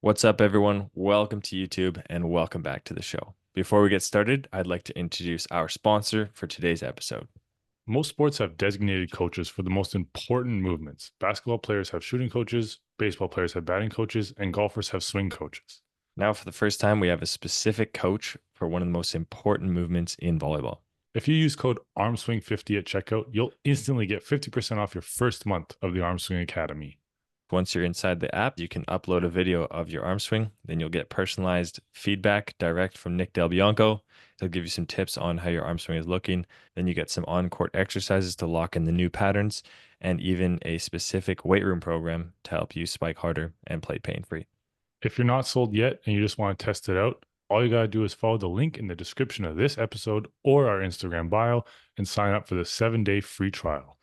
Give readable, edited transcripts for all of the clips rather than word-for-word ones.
What's up, everyone? Welcome to YouTube and welcome back to the show. Before we get started, I'd like to introduce our sponsor for today's episode. Most sports have designated coaches for the most important movements. Basketball players have shooting coaches, baseball players have batting coaches, and golfers have swing coaches. Now, for the first time, we have a specific coach for one of the most important movements in volleyball. If you use code ARMSWING50 at checkout, you'll instantly get 50% off your first month of the Armswing Academy. Once you're inside the app, you can upload a video of your arm swing. Then you'll get personalized feedback direct from Nick Del Bianco. He'll give you some tips on how your arm swing is looking. Then you get some on-court exercises to lock in the new patterns and even a specific weight room program to help you spike harder and play pain-free. If you're not sold yet and you just want to test it out, all you got to do is follow the link in the description of this episode or our Instagram bio and sign up for the 7-day free trial.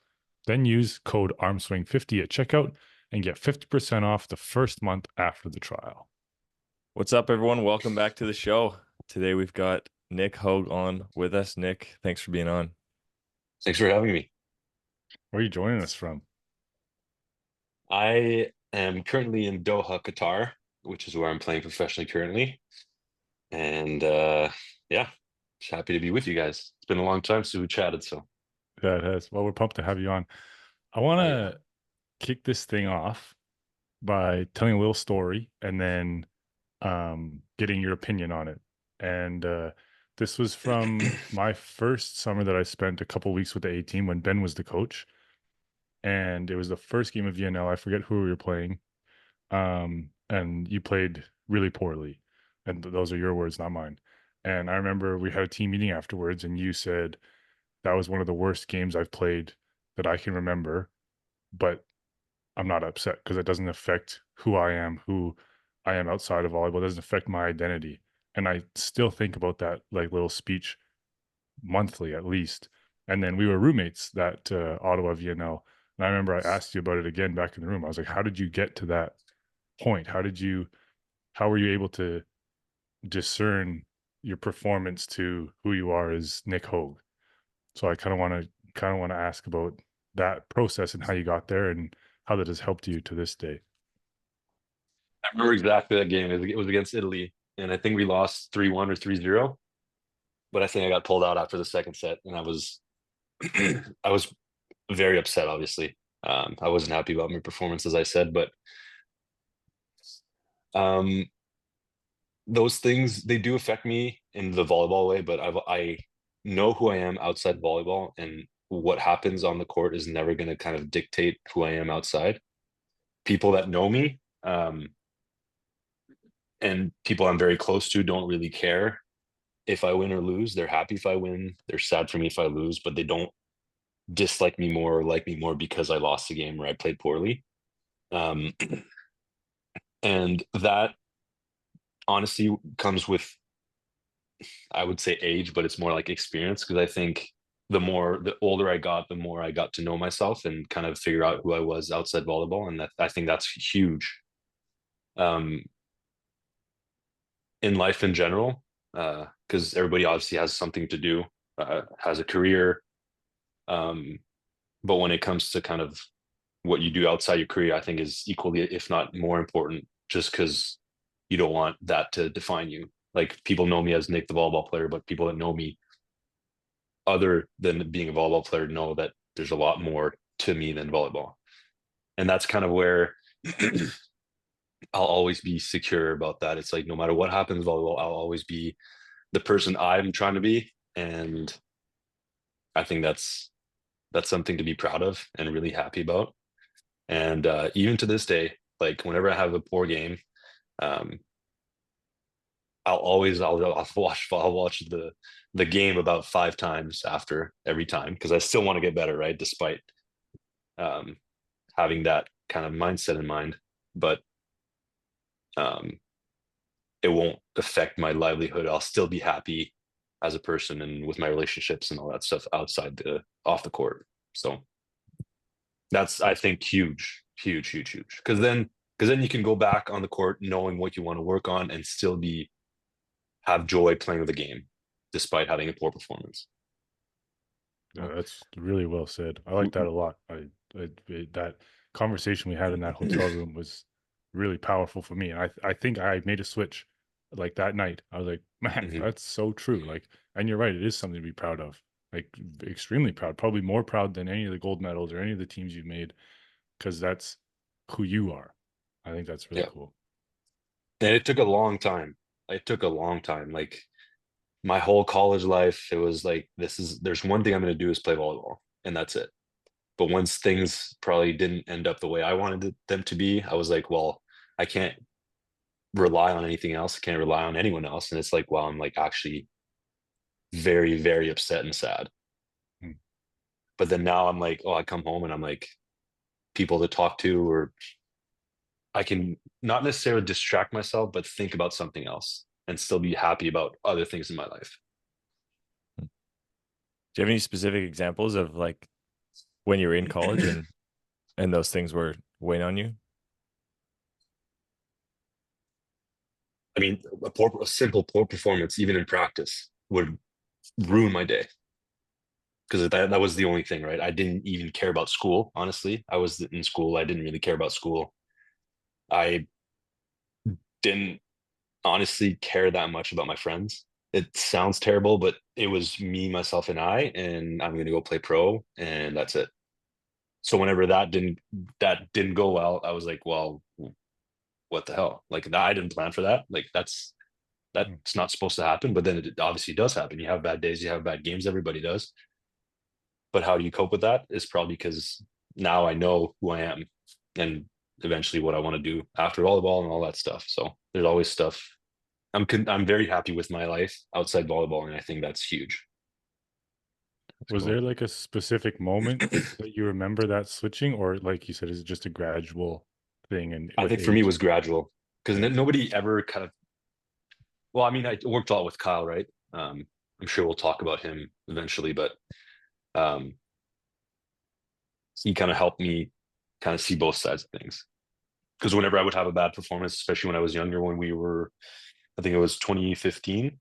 Then use code ARMSWING50 at checkout and get 50% off the first month after the trial. What's up, everyone? Welcome back to the show. Today we've got Nick Hoag on with us. Nick, thanks for being on. Thanks for having me. Where are you joining us from? I am currently in Doha, Qatar, which is where I'm playing professionally currently. And yeah, just happy to be with you guys. It's been a long time since we chatted, so Yeah, it has. Well, we're pumped to have you on. I want to kick this thing off by telling a little story and then getting your opinion on it. And this was from my first summer that I spent a couple weeks with the A team when Ben was the coach. And it was the first game of VNL. I forget who we were playing. And you played really poorly. And those are your words, not mine. And I remember we had a team meeting afterwards, and you said that was one of the worst games I've played that I can remember. But I'm not upset because it doesn't affect who I am outside of volleyball. It doesn't affect my identity. And I still think about that like little speech monthly at least. And then we were roommates that Ottawa VNL. And I remember I asked you about it again back in the room. I was like, how did you get to that point? How were you able to discern your performance to who you are as Nick Hoag? So I kind of want to ask about that process and how you got there and how that has helped you to this day. I remember exactly that game. It was against Italy, and I think we lost 3-1 or 3-0. But I think I got pulled out after the second set, and I was I was very upset, obviously. I wasn't happy about my performance, as I said, but um those things, they do affect me in the volleyball way, but I know who I am outside volleyball, and what happens on the court is never going to kind of dictate who I am outside. People that know me, and people I'm very close to don't really care if I win or lose. They're happy if I win. They're sad for me if I lose, but they don't dislike me more or like me more because I lost the game or I played poorly. Um, and that honestly comes with, I would say, age, but it's more like experience, because I think the older I got, the more I got to know myself and kind of figure out who I was outside volleyball, and that I think that's huge um, in life in general, because everybody obviously has something to do, has a career, um, but when it comes to kind of what you do outside your career, I think is equally, if not more important, just because you don't want that to define you. Like, people know me as Nick the volleyball player, but people that know me other than being a volleyball player know that there's a lot more to me than volleyball. And that's kind of where I'll always be secure about that. It's like, no matter what happens volleyball, I'll always be the person I'm trying to be. And I think that's something to be proud of and really happy about. And even to this day, like, whenever I have a poor game, um, I'll watch the game about 5 times after every time, because I still want to get better, right? Despite um, having that kind of mindset in mind, but um, it won't affect my livelihood. I'll still be happy as a person and with my relationships and all that stuff outside the off the court. So that's, I think, huge, huge, huge, huge. Because then you can go back on the court knowing what you want to work on and still have joy playing the game despite having a poor performance. That's really well said. I like that a lot. That conversation we had in that hotel room was really powerful for me. I think I made a switch like that night. I was like, man, Mhm. that's so true. Like, and you're right, it is something to be proud of. Like extremely proud, probably more proud than any of the gold medals or any of the teams you've made, because that's who you are. I think that's really Yeah. cool. And it took a long time. It took a long time. Like my whole college life, it was like, there's one thing I'm going to do is play volleyball, and that's it. But once things probably didn't end up the way I wanted them to be, I was like, well, I can't rely on anything else. I can't rely on anyone else. And it's like, well, I'm like actually very, very upset and sad. Mm. But then now I'm like, oh, I come home and I'm like, people to talk to, or I can not necessarily distract myself, but think about something else and still be happy about other things in my life. Do you have any specific examples of like when you were in college and those things were weighing on you? I mean, a simple poor performance, even in practice, would ruin my day, because that was the only thing, right? I didn't even care about school, honestly. I was in school. I didn't really care about school. I didn't honestly care that much about my friends. It sounds terrible, but it was me, myself, and and I'm going to go play pro, and that's it. So whenever that didn't go well, I was like, well, what the hell? Like I didn't plan for that. Like Mm. that's not supposed to happen. But then it obviously does happen. You have bad days, you have bad games. Everybody does. But how do you cope with that? Is probably because now I know who I am, and eventually what I want to do after volleyball and all that stuff. So there's always stuff. I'm very happy with my life outside volleyball, and I think that's huge. That's Was cool. there like a specific moment that you remember that switching, or like you said, is it just a gradual thing and I with think for me it age? was gradual, because Yeah. nobody ever kind of. Well, I mean, I worked a lot with Kyle, right? I'm sure we'll talk about him eventually, but um, he kind of helped me kind of see both sides of things. Because whenever I would have a bad performance, especially when I was younger, when we were, I think it was 2015,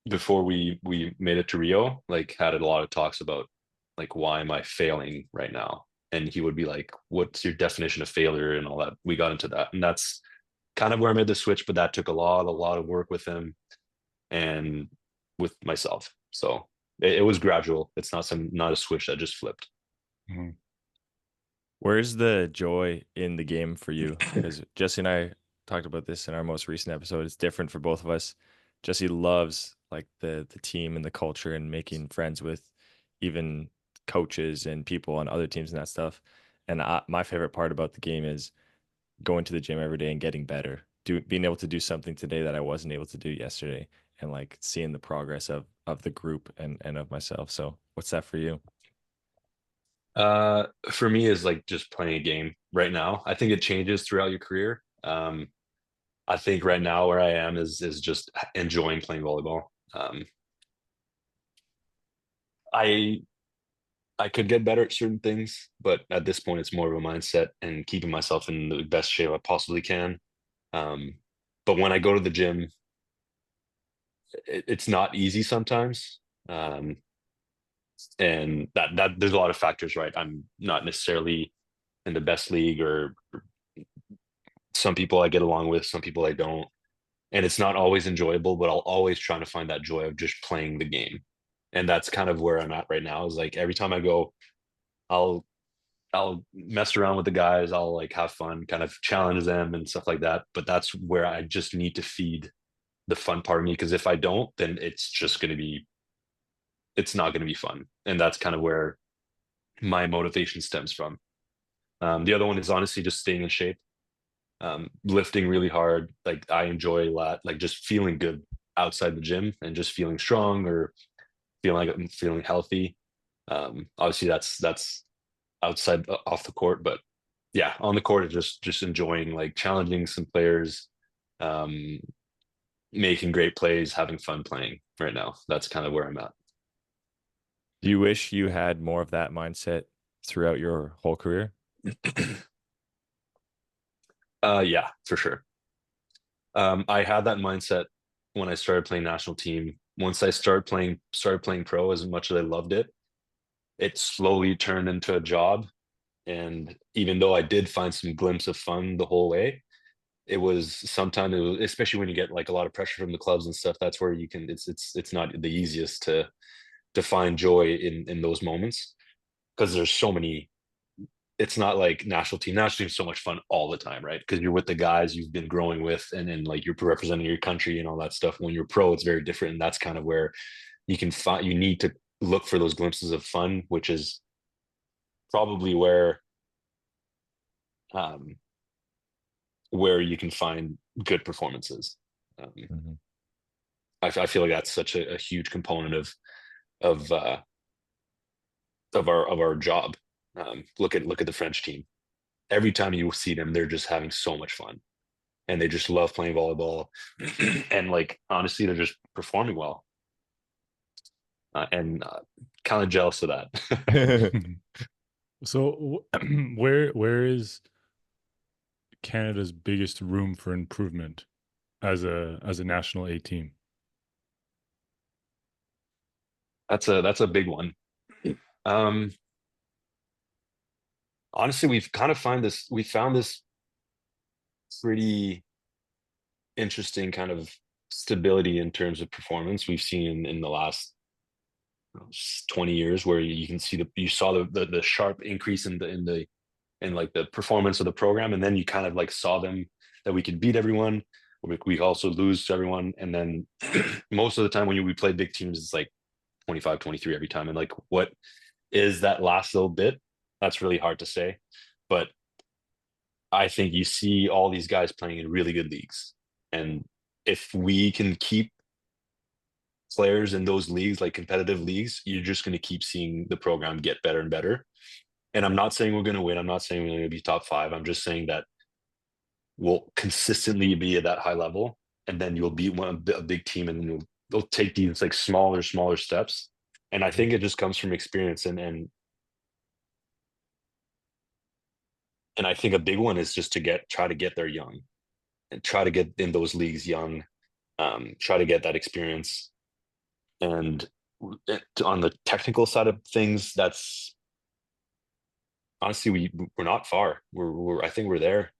before we made it to Rio, like had a lot of talks about like why am I failing right now? And he would be like, "What's your definition of failure?" and all that. We got into that, and that's kind of where I made the switch. But that took a lot of work with him and with myself. So it was gradual. It's not a switch that just flipped. Mhm. Where's the joy in the game for you? Because Jesse and I talked about this in our most recent episode. It's different for both of us. Jesse loves like the team and the culture and making friends with even coaches and people on other teams and that stuff. And my favorite part about the game is going to the gym every day and getting better. Being able to do something today that I wasn't able to do yesterday, and like seeing the progress of the group and of myself. So what's that for you? For me is like just playing a game right now. I think it changes throughout your career. I think right now where I am is just enjoying playing volleyball. I I could get better at certain things, but at this point, it's more of a mindset and keeping myself in the best shape I possibly can. Um, but when I go to the gym, it's not easy sometimes, um, and that there's a lot of factors, right? I'm not necessarily in the best league, or some people I get along with, some people I don't, and it's not always enjoyable. But I'll always try to find that joy of just playing the game, and that's kind of where I'm at right now. Is like every time I go, I'll I'll mess around with the guys. I'll like have fun, kind of challenge them and stuff like that. But that's where I just need to feed the fun part of me, because if I don't, then it's not going to be fun. And that's kind of where my motivation stems from. The other one is honestly just staying in shape, lifting really hard. Like I enjoy a lot, like just feeling good outside the gym and just feeling strong, or feeling like I'm feeling healthy. Obviously that's outside off the court, but yeah, on the court, just enjoying like challenging some players, um, making great plays, having fun playing right now. That's kind of where I'm at. Do you wish you had more of that mindset throughout your whole career? Yeah, for sure. I had that mindset when I started playing national team. Once I started playing pro, as much as I loved it, it slowly turned into a job. And even though I did find some glimpse of fun the whole way, it was sometimes, especially when you get like a lot of pressure from the clubs and stuff, that's where you can, it's not the easiest to find joy in those moments, because there's so many. It's not like national team is so much fun all the time, right? Because you're with the guys you've been growing with, and then like you're representing your country and all that stuff. When you're pro, it's very different, and that's kind of where you can find, you need to look for those glimpses of fun, which is probably um where you can find good performances. Mhm. I feel like that's such a huge component of uh of our job. Look at the French team. Every time you see them, they're just having so much fun, and they just love playing volleyball. And like honestly, they're just performing well, and kind of jealous of that. So where is Canada's biggest room for improvement as a national A team? That's a big one. Um, Honestly, we found this pretty interesting kind of stability in terms of performance we've seen in the last 20 years, where you can see you saw the sharp increase in like the performance of the program, and then you kind of like saw them, that we could beat everyone, we also lose to everyone, and then most of the time when we play big teams, it's like 25-23 every time. And like, what is that last little bit? That's really hard to say, but I think you see all these guys playing in really good leagues, and if we can keep players in those leagues, like competitive leagues, you're just going to keep seeing the program get better and better. And I'm not saying we're going to win. I'm not saying we're going to be top five. I'm just saying that we'll consistently be at that high level, and then you'll beat a big team, and then you'll take these like smaller steps. And I think it just comes from experience, and I think a big one is just to try to get there young, and try to get in those leagues young, try to get that experience. And on the technical side of things, that's honestly, we're not far. I think we're there,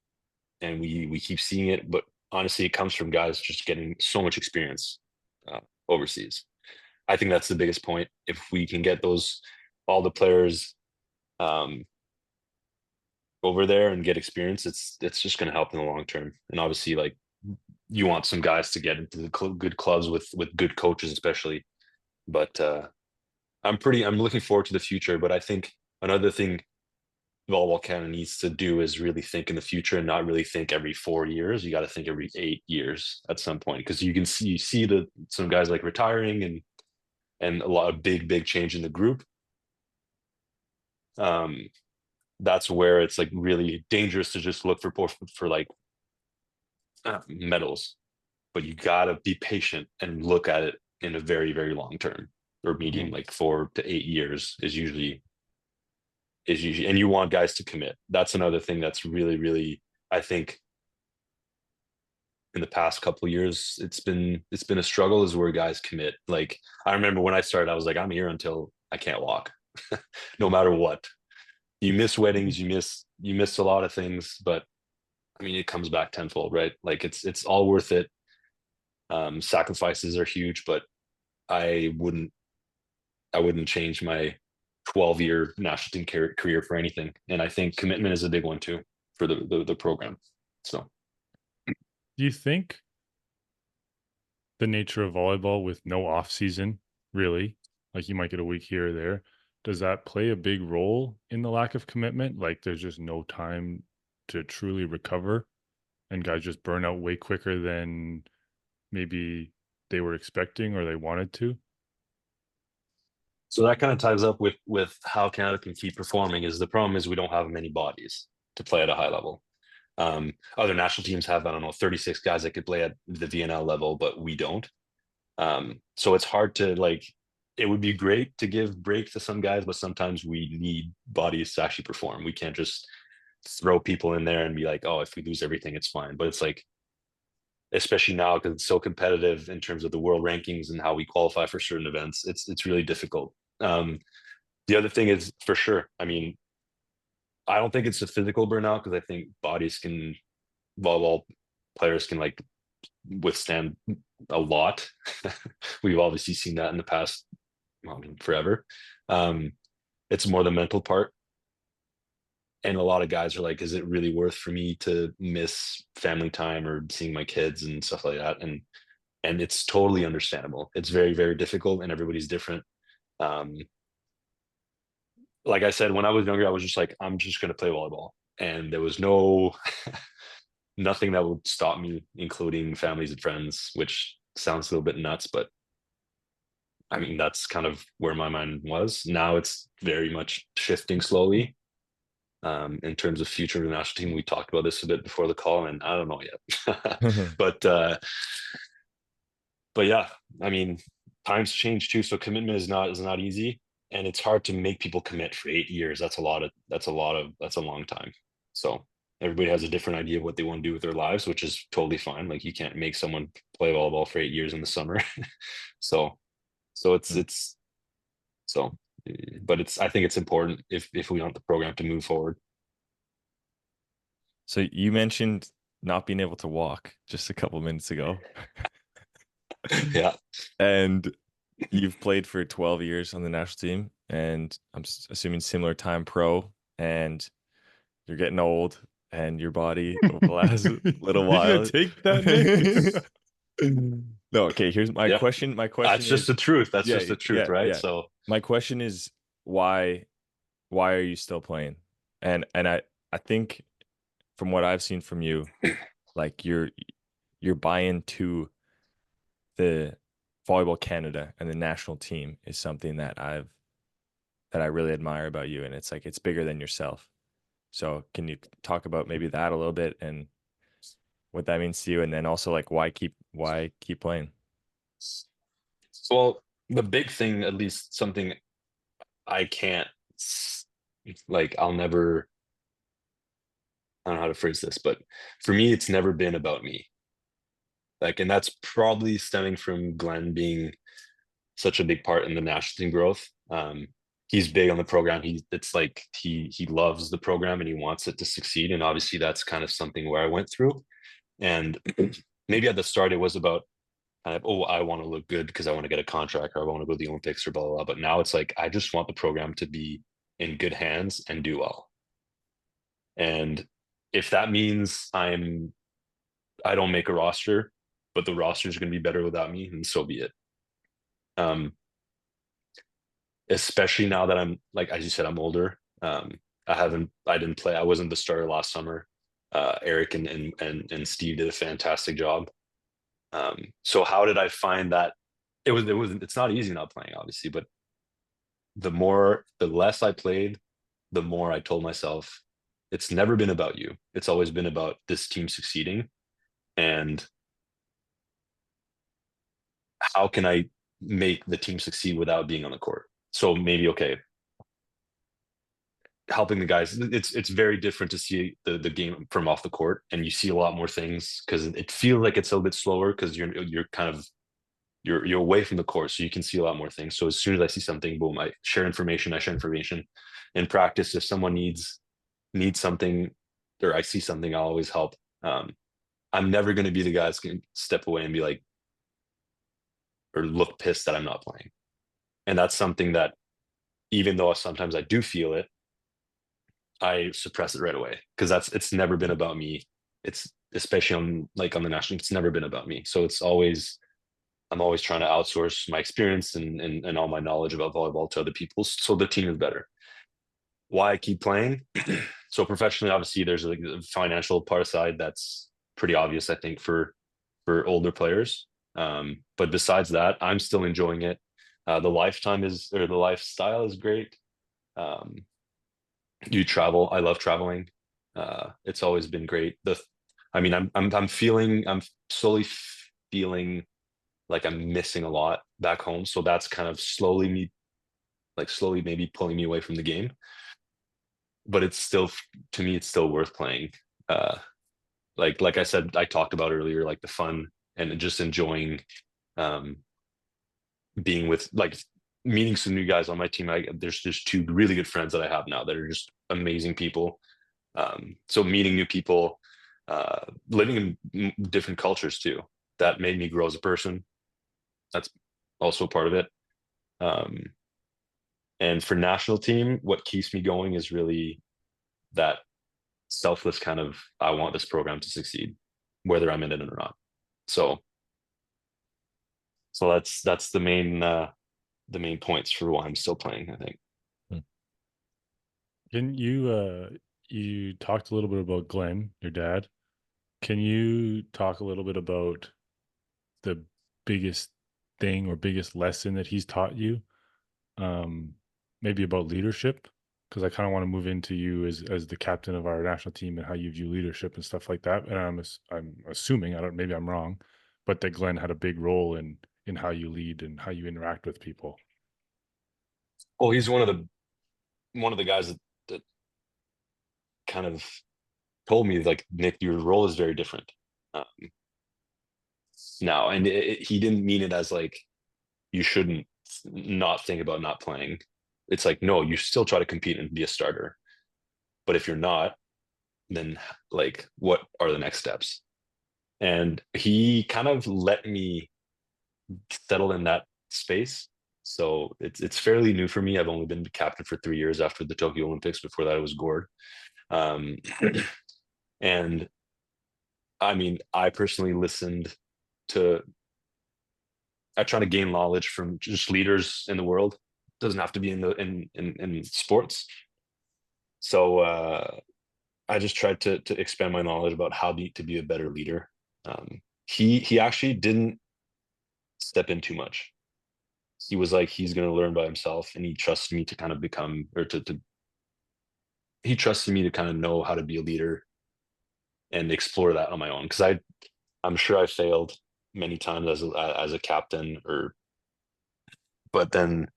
and we keep seeing it. But honestly, it comes from guys just getting so much experience overseas. I think that's the biggest point. If we can get all the players um, over there and get experience, it's just going to help in the long term. And obviously, like, you want some guys to get into the good clubs with good coaches, especially. But I'm looking forward to the future. But I think another thing volleyball Canada needs to do is really think in the future, and not really think every 4 years. You got to think every 8 years at some point, because you see some guys like retiring, and a lot of big change in the group. Um, that's where it's like really dangerous to just look for like medals, but you got to be patient and look at it in a very long term, or medium, Mhm. like 4 to 8 years is usually, and you want guys to commit. That's another thing that's really, I think, in the past couple of years, it's been a struggle, is where guys commit. Like, I remember when I started, I was like, I'm here until I can't walk, no matter what. You miss weddings, you miss a lot of things, but I mean, it comes back tenfold, right? Like, it's all worth it. Sacrifices are huge, but I wouldn't I wouldn't change my 12-year national team career for anything. And I think commitment is a big one too for the program. So Do you think the nature of volleyball with no off season, really, like you might get a week here or there, does that play a big role in the lack of commitment? Like there's just no time to truly recover, and guys just burn out way quicker than maybe they were expecting or they wanted to? so that kind of ties up with how Canada can keep performing. Is the problem is we don't have many bodies to play at a high level. Other national teams have, I don't know, 36 guys that could play at the VNL level, but we don't. So it's hard to like. It would be great to give break to some guys, but sometimes we need bodies to actually perform. We can't just throw people in there and be like, oh, if we lose everything, it's fine. But it's like, especially now because it's so competitive in terms of the world rankings and how we qualify for certain events, it's really difficult. The other thing is, for sure, I mean, I don't think it's a physical burnout, because I think bodies can volleyball. players can like withstand a lot. We've obviously seen that in the past, I mean, forever. It's more the mental part. And a lot of guys are like, is it really worth for me to miss family time or seeing my kids and stuff like that? And it's totally understandable. It's very, very difficult and everybody's different. Um, like I said, when I was younger, I was just like, I'm just going to play volleyball. And there was nothing that would stop me, including families and friends, which sounds a little bit nuts, but I mean, that's kind of where my mind was. Now it's very much shifting slowly. In terms of future of the national team, we talked about this a bit before the call, and I don't know yet. But yeah, I mean, times change too, so commitment is not easy, and it's hard to make people commit for 8 years. That's a long time. So everybody has a different idea of what they want to do with their lives, which is totally fine. Like you can't make someone play volleyball for 8 years in the summer. so so it's so but I think it's important if we want the program to move forward. So you mentioned not being able to walk just a couple minutes ago. Yeah. And you've played for 12 years on the national team, and I'm assuming similar time pro, and you're getting old, and your body over the last little You gonna while. take that, Nick? No, okay, here's my Yeah. question. My That's question just is, the truth. That's yeah, just the truth, yeah, right? yeah. So My question is why are you still playing? And I think from what I've seen from you, like your buy-in to the volleyball Canada and the national team is something that I really admire about you, and it's like it's bigger than yourself. So can you talk about maybe that a little bit and what that means to you, and then also like why keep playing? well, the big thing, at least something I can't like I'll never, I don't know how to phrase this, but for me, it's never been about me. Like, and that's probably stemming from Glenn being such a big part in the national team growth. He's big on the program. It's like he loves the program and he wants it to succeed. And obviously, that's kind of something where I went through. And maybe at the start, it was about kind of, oh, I want to look good because I want to get a contract or I want to go to the Olympics or blah blah blah. But now it's like I just want the program to be in good hands and do well. And if that means I don't make a roster, but the roster is going to be better without me, and so be it. Um, Especially now that I'm like, as you said, I'm older. I didn't play. I wasn't the starter last summer. Eric and Steve did a fantastic job. So how did I find that? It's not easy not playing, obviously, but the less I played, the more I told myself, it's never been about you. It's always been about this team succeeding. And how can I make the team succeed without being on the court? So maybe, okay, helping the guys, it's very different to see the game from off the court, and you see a lot more things because it feels like it's a little bit slower because you're kind of you're away from the court, so you can see a lot more things. So as soon as I see something, boom, I share information. In practice. If someone needs something or I see something, I'll always help. I'm never going to be the guy that's going to step away and be like, or look pissed that I'm not playing. And that's something that, even though sometimes I do feel it, I suppress it right away because it's never been about me. It's especially on the national, it's never been about me. So I'm always trying to outsource my experience and all my knowledge about volleyball to other people so the team is better. Why I keep playing? So professionally, obviously, there's like the financial part aside that's pretty obvious, I think, for older players. But besides that, I'm still enjoying it. The lifestyle is great. Um, you travel. I love traveling. It's always been great. I mean, I'm slowly feeling like I'm missing a lot back home. So that's kind of slowly maybe pulling me away from the game. But it's still, to me, it's still worth playing. Uh, like I said, I talked about earlier, like the fun and just enjoying um, being with like meeting some new guys on my team. There's just two really good friends that I have now that are just amazing people. So meeting new people, living in different cultures too. That made me grow as a person. That's also part of it. Um, and for national team, what keeps me going is really that selfless kind of, I want this program to succeed, whether I'm in it or not. So, so that's the main points for why I'm still playing, I think. Can you talked a little bit about Glenn, your dad. Can you talk a little bit about the biggest thing or biggest lesson that he's taught you? Um, Maybe about leadership, because I kind of want to move into you as the captain of our national team and how you view leadership and stuff like that. And I'm assuming, I don't, maybe I'm wrong, but that Glenn had a big role in how you lead and how you interact with people. Well, he's one of the guys that kind of told me, like, Nick, your role is very different um, now, and he didn't mean it as like you shouldn't not think about not playing. It's like, no, you still try to compete and be a starter, but if you're not, then like what are the next steps? And he kind of let me settle in that space. So it's fairly new for me. I've only been captain for 3 years after the Tokyo Olympics. Before that, it was Gord. Um, and I mean, I personally listened to, I try to gain knowledge from just leaders in the world. It doesn't have to be in the in sports. So I just tried to expand my knowledge about how to be a better leader. He actually didn't step in too much. He was like, he's going to learn by himself, and he trusted me to kind of become, or to he trusted me to kind of know how to be a leader and explore that on my own, because I'm sure I failed many times as a captain, or but then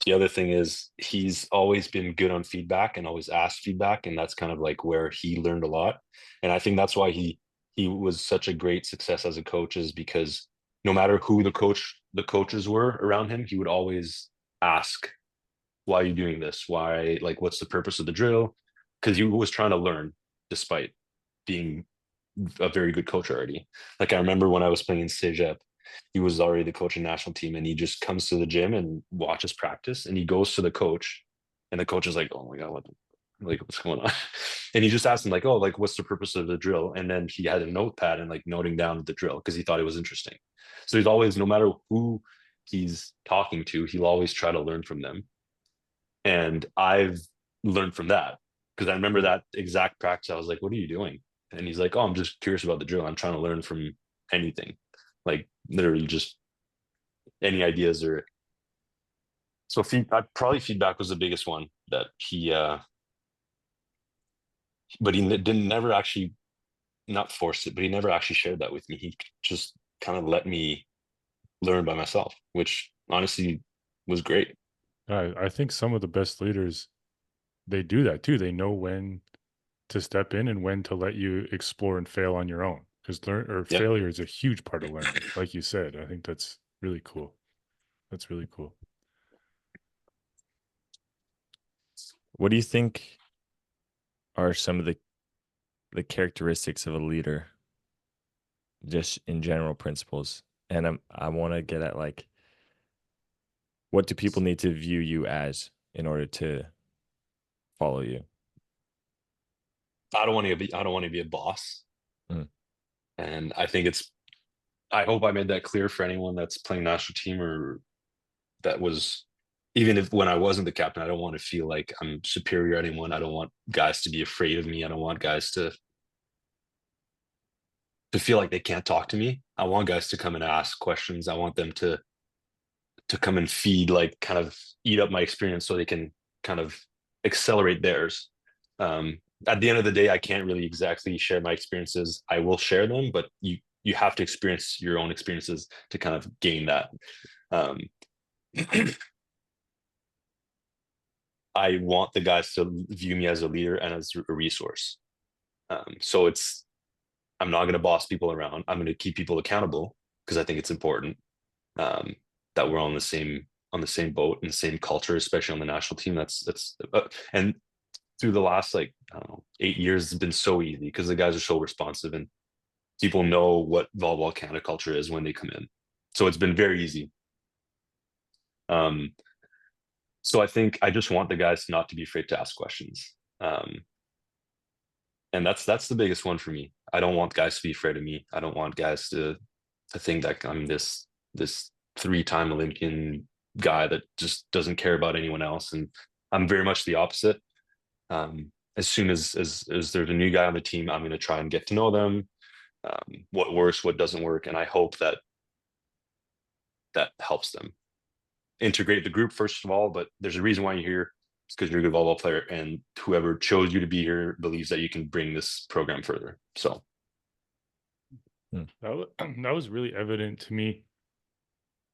the other thing is he's always been good on feedback and always asked feedback, and that's kind of like where he learned a lot. And I think that's why he was such a great success as a coach, is because no matter who the coaches were around him, he would always ask, why are you doing this? Why, like, what's the purpose of the drill? Because he was trying to learn despite being a very good coach already. Like, I remember when I was playing in Cégep, he was already the coach of national team, and he just comes to the gym and watches practice, and he goes to the coach, and the coach is like, oh my God, what's going on? And he just asked him, like, oh, like, what's the purpose of the drill? And then he had a notepad and like noting down the drill because he thought it was interesting. So he's always, no matter who he's talking to, he'll always try to learn from them. And I've learned from that, because I remember that exact practice. I was like, what are you doing? And he's like, oh, I'm just curious about the drill. I'm trying to learn from anything, like literally just any ideas. Or so probably feedback was the biggest one that but he didn't never actually, not force it, but he never actually shared that with me. He just kind of let me learn by myself, which honestly was great. I think some of the best leaders, they do that too. They know when to step in and when to let you explore and fail on your own, because Yep. failure is a huge part of learning. Like you said, I think that's really cool. That's really cool. What do you think are some of the characteristics of a leader, just in general principles? And I want to get at, like, what do people need to view you as in order to follow you? I don't want to be a boss. Mm. And I hope I made that clear for anyone that's playing national team, or that was, even if when I wasn't the captain, I don't want to feel like I'm superior to anyone. I don't want guys to be afraid of me. I don't want guys to feel like they can't talk to me. I want guys to come and ask questions. I want them to come and feed, like, kind of eat up my experience so they can kind of accelerate theirs. Um, at the end of the day, I can't really exactly share my experiences. I will share them, but you have to experience your own experiences to kind of gain that. Um, I want the guys to view me as a leader and as a resource. So I'm not going to boss people around. I'm going to keep people accountable, because I think it's important um, that we're on the same boat and the same culture, especially on the national team. And through the last, like, I don't know, 8 years has been so easy because the guys are so responsive and people know what volleyball Canada culture is when they come in. So it's been very easy. Um, so I think I just want the guys not to be afraid to ask questions. And that's the biggest one for me. I don't want guys to be afraid of me. I don't want guys to think that I'm this 3-time Olympian guy that just doesn't care about anyone else. And I'm very much the opposite. As soon as there's a new guy on the team, I'm going to try and get to know them, what works, what doesn't work, and I hope that helps them integrate the group first of all. But there's a reason why you're here. It's because you're a good volleyball player, and whoever chose you to be here believes that you can bring this program further. So that was really evident to me.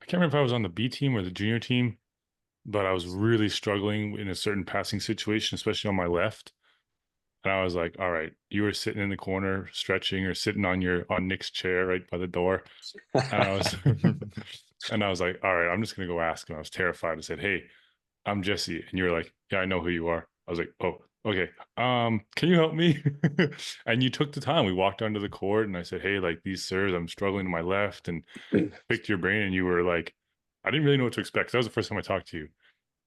I can't remember if I was on the B team or the junior team, but I was really struggling in a certain passing situation, especially on my left. And I was like, all right, you were sitting in the corner stretching or sitting on Nick's chair right by the door. And I was and I was like, all right, I'm just gonna go ask him. I was terrified. I said, hey, I'm Jesse. And you were like, yeah, I know who you are. I was like, oh, okay. Can you help me? And you took the time. We walked onto the court and I said, hey, like these serves, I'm struggling to my left, and picked your brain. And you were like, I didn't really know what to expect. That was the first time I talked to you.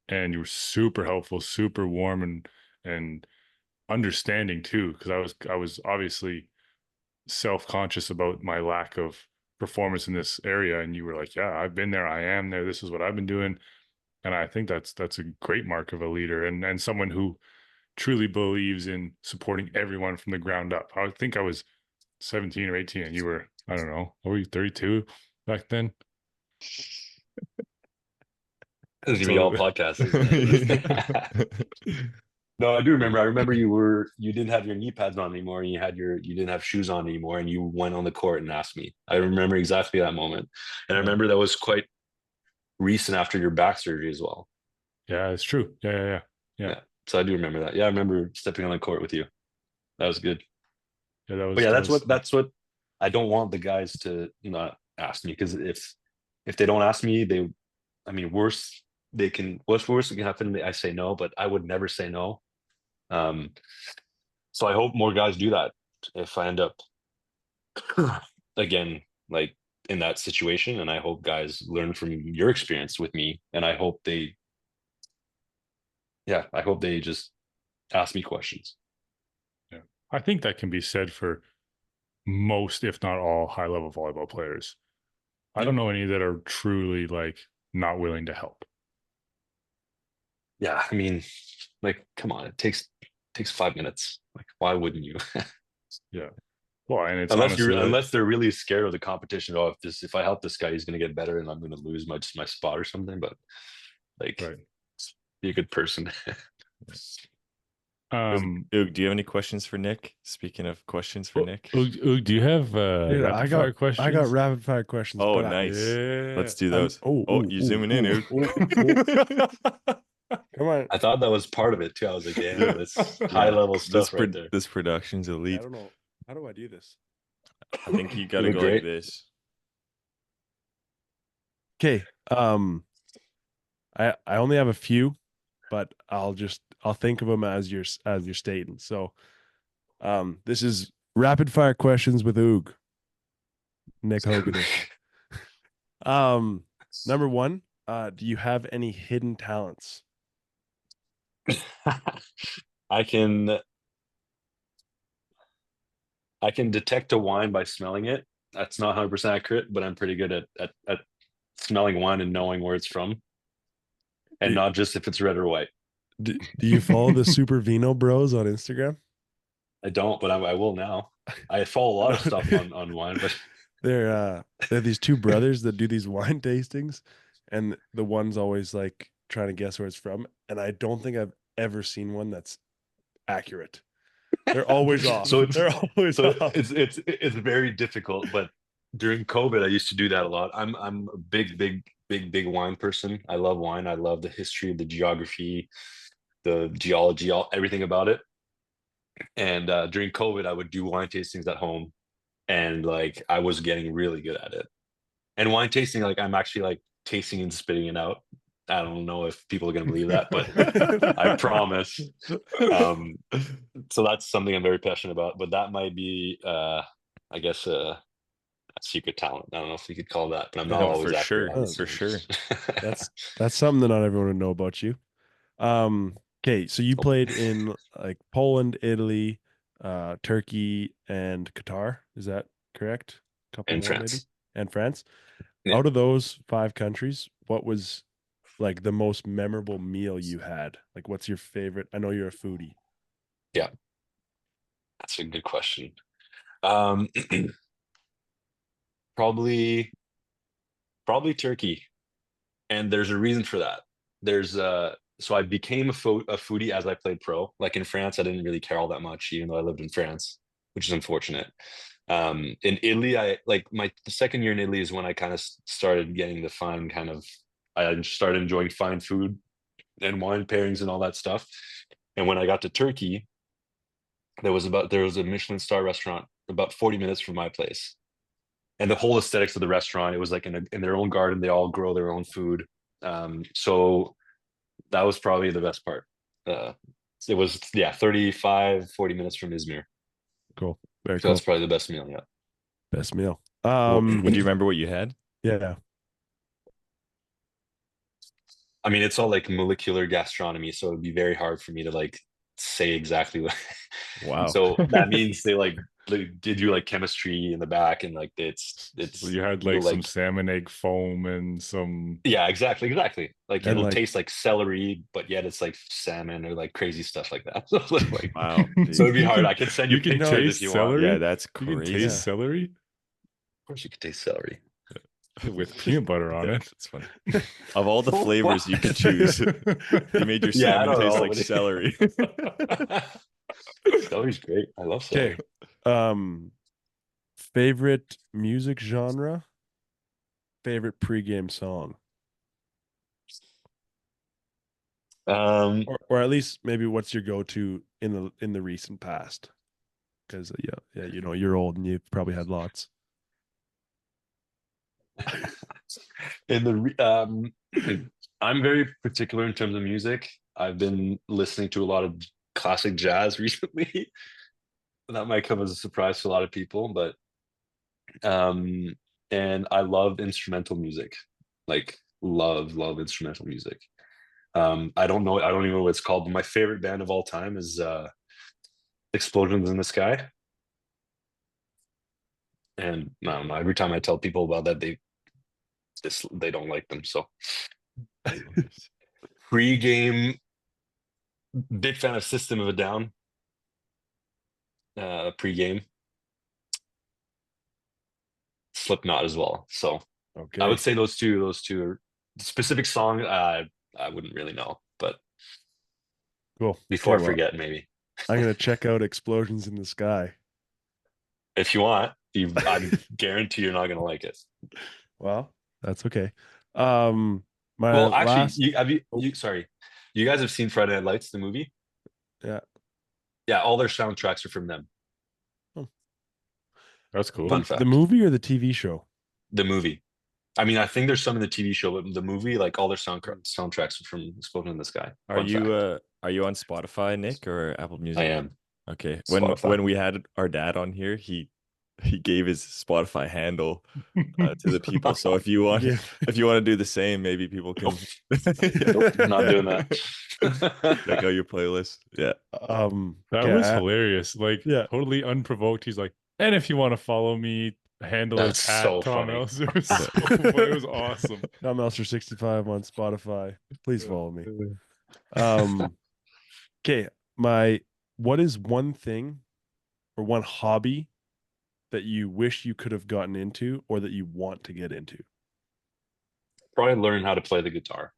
And you were super helpful, super warm and understanding too, because I was obviously self-conscious about my lack of performance in this area, and you were like, yeah, I've been there, I am there, this is what I've been doing. And I think that's a great mark of a leader, and someone who truly believes in supporting everyone from the ground up. I think I was 17 or 18 and you were, I don't know, what were you, 32 back then? this is gonna be all podcasts, isn't it? No, I do remember. I remember you didn't have your knee pads on anymore, and you didn't have shoes on anymore, and you went on the court and asked me. I remember exactly that moment, and I remember that was quite recent after your back surgery as well. Yeah, it's true. Yeah. So I do remember that. Yeah, I remember stepping on the court with you. That was good. Yeah, that was. But yeah, that's what I don't want the guys to not ask me, because if they don't ask me, I mean, what's worse that can happen? I say no, but I would never say no. So I hope more guys do that if I end up again, like in that situation. And I hope guys learn from your experience with me. And I hope they just ask me questions. Yeah. I think that can be said for most, if not all, high level volleyball players. I don't know any that are truly like not willing to help. Yeah, I mean, like, come on, it takes 5 minutes. Like, why wouldn't you? Yeah. Well, and it's unless they're really scared of the competition. Oh, if I help this guy, he's going to get better, and I'm going to lose my spot or something. But like, right. Be a good person. Oog, do you have any questions for Nick? Speaking of questions for Nick, Oog, do you have rapid fire questions? I got rapid fire questions. Oh, nice. Let's do those. You're zooming in, Oog. Come on. I thought that was part of it too. I was like, yeah, this high level stuff right there. This production's elite. I don't know. How do I do this? I think you got to go like this. Okay. I only have a few, but I'll think of them as you're stating. So, this is rapid fire questions with Oog. Nick Hogan. Number one, do you have any hidden talents? I can detect a wine by smelling it. That's not 100% accurate, but I'm pretty good at smelling wine and knowing where it's from, and not just if it's red or white. Do you follow the Super Vino Bros on Instagram? I don't, but I will now. I follow a lot of stuff on wine, but they're these two brothers that do these wine tastings, and the one's always like trying to guess where it's from, and I don't think I've ever seen one that's accurate. They're always off. It's very difficult. But during COVID, I used to do that a lot. I'm a big wine person. I love wine. I love the history, the geography, the geology, everything about it. And during COVID, I would do wine tastings at home, and like I was getting really good at it. And wine tasting, like I'm actually like tasting and spitting it out I don't know if people are gonna believe that, but I promise. So that's something I'm very passionate about. But that might be, I guess, a secret talent. I don't know if you could call that, but I'm not No, always for accurate sure, on it. for sure. That's something that not everyone would know about you. Okay, so you played in like Poland, Italy, Turkey, and Qatar. Is that correct? A couple In more maybe, France. and France. Yeah. Out of those 5 countries, what was like the most memorable meal you had? Like, what's your favorite? I know you're a foodie. Yeah, that's a good question. Um, probably Turkey, and there's a reason for that. There's so I became a foodie as I played pro. Like in France, I didn't really care all that much, even though I lived in France, which is unfortunate. In Italy, I like the second year in Italy is when I kind of started getting the fun kind of. I started enjoying fine food and wine pairings and all that stuff. And when I got to Turkey, there was a Michelin star restaurant about 40 minutes from my place. And the whole aesthetics of the restaurant, it was like in their own garden, they all grow their own food. So that was probably the best part. Uh, it was 35, 40 minutes from Izmir. Cool. Very So cool. that's probably the best meal, yeah. Best meal. Would you remember what you had? Yeah. I mean, it's all like molecular gastronomy, so it'd be very hard for me to like say exactly what. Wow. So that means they like did you like chemistry in the back, and like So you had like you'll, some salmon egg foam and some. yeah, exactly. Like And it'll like taste like celery, but yet it's like salmon or like crazy stuff like that. Like, Wow. so it'd be You hard. can- I can send you you can pictures if taste you want. celery. Yeah, that's You can crazy. taste celery Of course, you could taste celery. with peanut butter on Yeah, it. that's funny. Of all the flavors you could choose, you made your Yeah, I salmon don't taste know, like but celery. celery's great. I love okay. celery. Favorite music genre? Favorite pregame song? Or at least maybe what's your go-to in the recent past? Because yeah, you know, you're old and you've probably had lots. in the I'm very particular in terms of music. I've been listening to a lot of classic jazz recently. That might come as a surprise to a lot of people, but um and I love instrumental music. Like love instrumental music. I don't even know what it's called, but my favorite band of all time is Explosions in the Sky. And I don't know, every time I tell people about that, they don't like them. So pre-game, big fan of System of a Down. Pre-game, Slipknot as well. So Okay. I would say those two are specific song. I wouldn't really know, but Cool. before Okay, I well, forget, maybe I'm gonna check out Explosions in the Sky. if you want, I guarantee you're not gonna like it. Well, that's okay. My Well, actually, last sorry, you guys have seen Friday Night Lights, the movie? yeah. Yeah, all their soundtracks are from them. That's cool. Fun The fact. movie or the TV show? The movie. I mean, I think there's some in the TV show, but the movie, like all their soundtracks are from Explosion in the Sky. Are Fun you fact. are you on Spotify, Nick, or Apple I Music? am. Okay. Spotify. When we had our dad on here, he gave his Spotify handle to the people. So if you want Yeah. if you want to do the same, maybe people can Nope, not doing that. check out your playlist. Yeah. That okay, was hilarious. Like yeah. totally unprovoked. He's like, and if you want to follow me, handle That's is at so Tom funny. Elser. It was so funny. It was awesome. Tom Elser 65 on Spotify. Please follow me. Okay, what is one thing or one hobby that you wish you could have gotten into or that you want to get into? Probably learn how to play the guitar.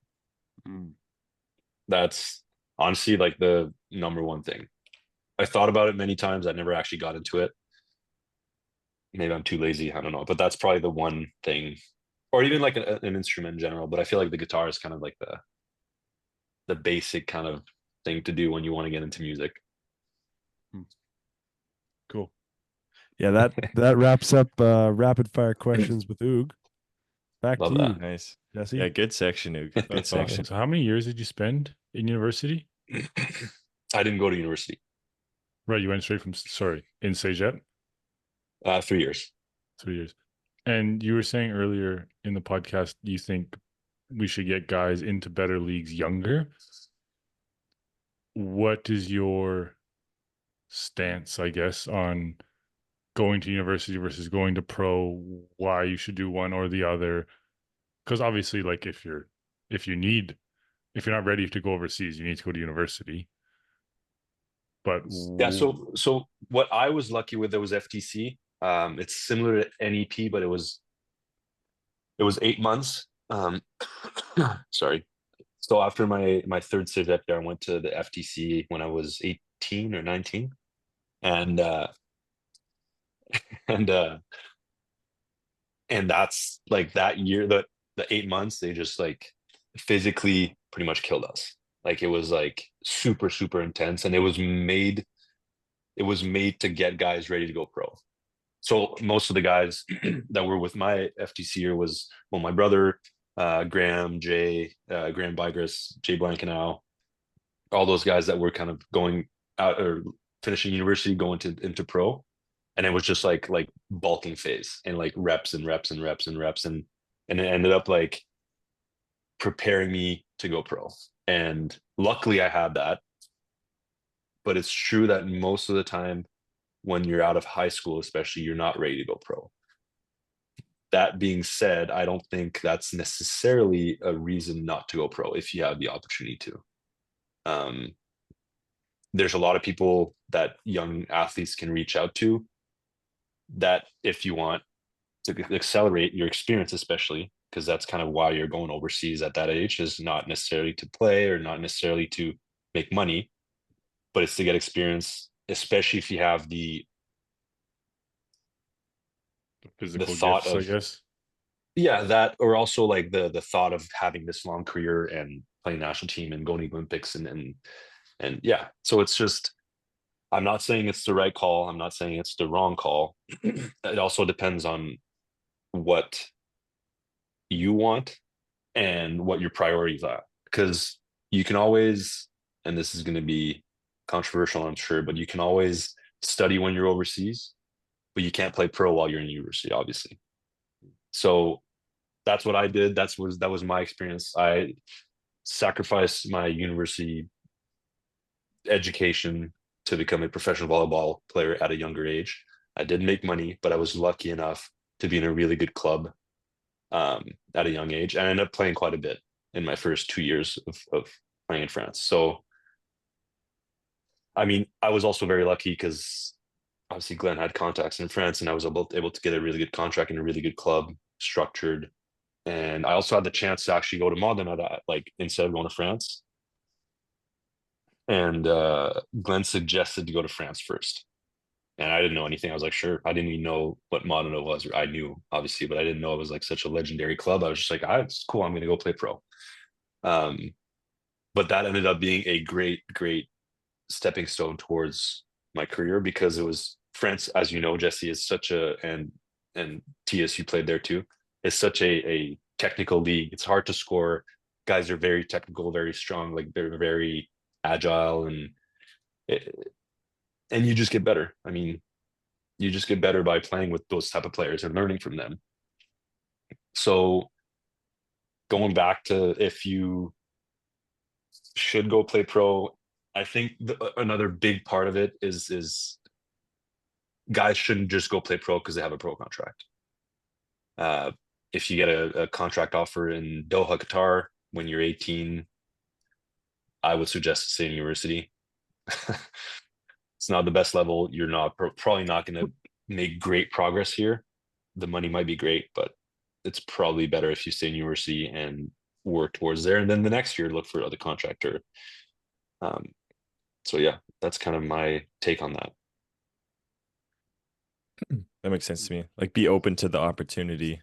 That's honestly like the number one thing. I thought about it many times. I never actually got into it. Maybe I'm too lazy. I don't know. But that's probably the one thing, or even like an instrument in general. But I feel like the guitar is kind of like the basic kind of thing to do when you want to get into music. Cool. Yeah, that wraps up rapid fire questions with Hoog. Back Love to you, that. Nice. Jesse. Yeah, good section, Hoog. Good That's awesome. section. So how many years did you spend in university? I didn't go to university. Right, you went straight from in Saget, 3 years. 3 years. And you were saying earlier in the podcast, you think we should get guys into better leagues younger. What is your stance, I guess, on going to university versus going to pro? Why you should do one or the other? Because obviously, like if you're not ready to go overseas, you need to go to university. But Yeah. So what I was lucky with, there was FTC. It's similar to NEP, but it was 8 months. Sorry. So after my third civ there, I went to the FTC when I was 18 or 19, and and uh, and that's like that year, the 8 months, they just like physically pretty much killed us. Like it was like super super intense, and it was made to get guys ready to go pro. So most of the guys that were with my FTC year was, well, my brother, Graham, Graham Bygris, Jay Blankenau, all those guys that were kind of going out or finishing university, going into pro. And it was just like bulking phase and like reps and reps and reps and reps. And it ended up like preparing me to go pro. And luckily I had that. But it's true that most of the time when you're out of high school, especially, you're not ready to go pro. That being said, I don't think that's necessarily a reason not to go pro if you have the opportunity to. There's a lot of people that young athletes can reach out to that, if you want to accelerate your experience, especially because that's kind of why you're going overseas at that age, is not necessarily to play or not necessarily to make money, but it's to get experience, especially if you have the physical thought gifts, I of, guess. yeah, that, or also like the thought of having this long career and playing national team and going to the Olympics and yeah. So it's just, I'm not saying it's the right call. I'm not saying it's the wrong call. It also depends on what you want and what your priorities are. Because you can always, and this is going to be controversial, I'm sure, but you can always study when you're overseas, but you can't play pro while you're in university, obviously. So that's what I did. That was my experience. I sacrificed my university education to become a professional volleyball player at a younger age. I didn't make money, but I was lucky enough to be in a really good club at a young age. And I ended up playing quite a bit in my first 2 years of playing in France. So, I mean, I was also very lucky because obviously Glenn had contacts in France, and I was able to get a really good contract in a really good club, structured. And I also had the chance to actually go to Modena, like instead of going to France. And Glenn suggested to go to France first. And I didn't know anything. I was like, sure. I didn't even know what Modena was. I knew, obviously, but I didn't know it was like such a legendary club. I was just like, it's cool. I'm going to go play pro. But that ended up being a great, great stepping stone towards my career, because it was France, as you know, Jesse, is such and TSU played there too. It's such a technical league. It's hard to score. Guys are very technical, very strong. Like they're very agile, and you just get better. I mean, you just get better by playing with those type of players and learning from them. So going back to if you should go play pro, I think another big part of it is guys shouldn't just go play pro because they have a pro contract. If you get a contract offer in Doha, Qatar, when you're 18, I would suggest to stay in university. It's not the best level. You're probably not going to make great progress here. The money might be great, but it's probably better if you stay in university and work towards there. And then the next year, look for other contractor. So yeah, that's kind of my take on that. That makes sense to me. Like, be open to the opportunity,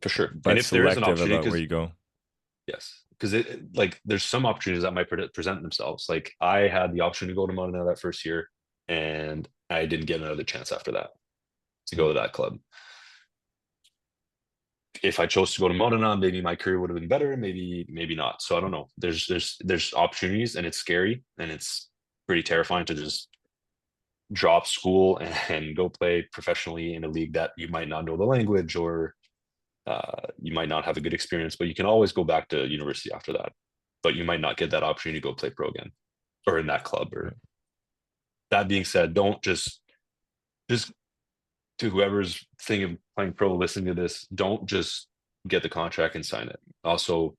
For sure. but And if there is an selective opportunity, about where because you go. yes, because like there's some opportunities that might present themselves. Like I had the option to go to Modena that first year, and I didn't get another chance after that to go to that club. if I chose to go to Modena, maybe my career would have been better, maybe not. So I don't know. There's opportunities, and it's scary, and it's pretty terrifying to just drop school and go play professionally in a league that you might not know the language, or you might not have a good experience, but you can always go back to university after that. But you might not get that opportunity to go play pro again, or in that club. Or that being said, don't just to whoever's thinking of playing pro, listening to this, don't just get the contract and sign it. Also,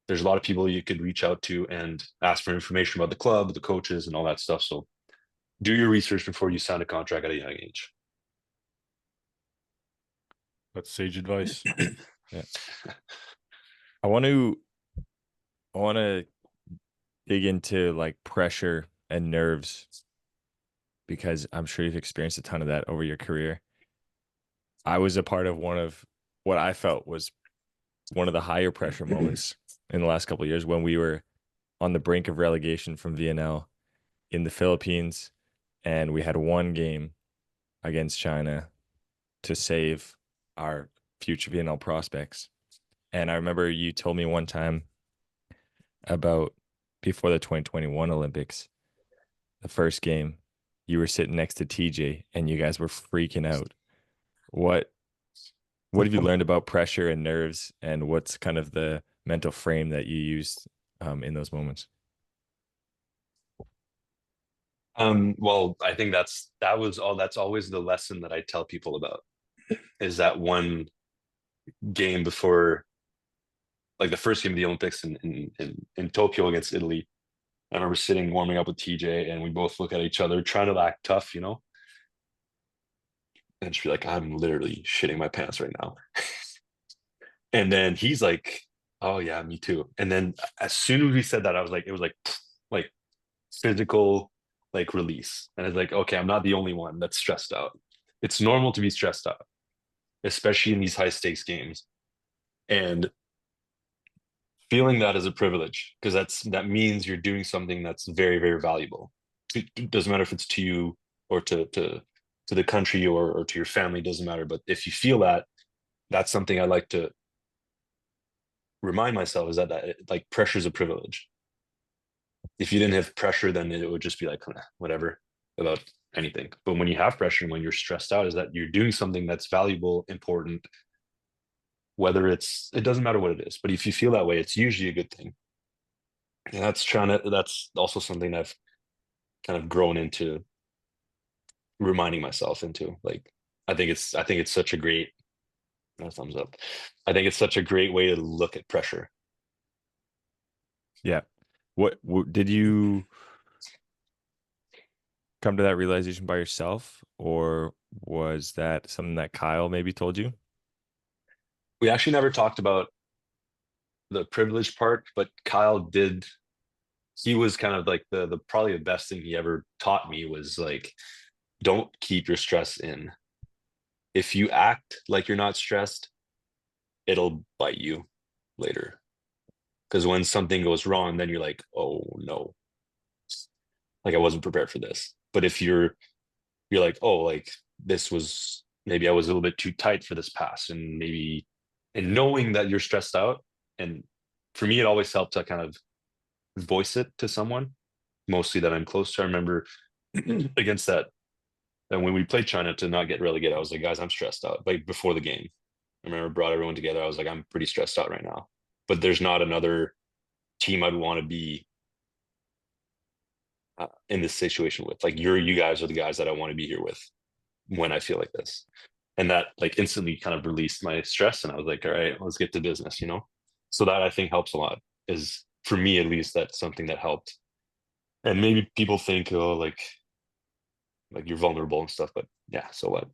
there's a lot of people you could reach out to and ask for information about the club, the coaches, and all that stuff. So do your research before you sign a contract at a young age. That's sage advice. Yeah. I want to dig into like pressure and nerves, because I'm sure you've experienced a ton of that over your career. I was a part of one of what I felt was one of the higher pressure moments in the last couple of years, when we were on the brink of relegation from VNL in the Philippines, and we had one game against China to save our future VNL prospects. And I remember you told me one time about, before the 2021 Olympics, the first game, you were sitting next to TJ and you guys were freaking out. What have you learned about pressure and nerves, and what's kind of the mental frame that you used in those moments? Well, I think that's always the lesson that I tell people about, is that one game before, like the first game of the Olympics in Tokyo against Italy. I remember sitting warming up with TJ, and we both look at each other trying to act tough, and just be like, I'm literally shitting my pants right now. And then he's like, oh yeah, me too. And then as soon as we said that, I was like, it was like physical like release. And it's like, okay, I'm not the only one that's stressed out. It's normal to be stressed out, especially in these high stakes games. And feeling that is a privilege, because that means you're doing something that's very, very valuable. It doesn't matter if it's to you or to the country, or to your family, doesn't matter. But if you feel that, that's something I like to remind myself, is that like pressure is a privilege. If you didn't have pressure, then it would just be like whatever about anything. But when you have pressure and when you're stressed out, is that you're doing something that's valuable, important, whether it doesn't matter what it is. But if you feel that way, it's usually a good thing. And that's also something I've kind of grown into reminding myself into. Like, I think it's such a great, no, thumbs up. I think it's such a great way to look at pressure. Yeah. What did you come to that realization by yourself, or was that something that Kyle maybe told you? We actually never talked about the privileged part, but Kyle did. He was kind of like the probably the best thing he ever taught me was like, don't keep your stress in. If you act like you're not stressed, it'll bite you later. Because when something goes wrong, then you're like, oh no, like I wasn't prepared for this. But if you're like, oh, like this was, maybe I was a little bit too tight for this pass, and knowing that you're stressed out. And for me, it always helped to kind of voice it to someone, mostly that I'm close to. I remember against that, and when we played China to not get relegated, I was like, guys, I'm stressed out. Like before the game, I remember brought everyone together. I was like, I'm pretty stressed out right now, but there's not another team I'd want to be in this situation with. Like you guys are the guys that I want to be here with when I feel like this. And that like instantly kind of released my stress. And I was like, all right, let's get to business, So that I think helps a lot, is for me, at least, that's something that helped. And maybe people think, oh, like you're vulnerable and stuff, but yeah, so what?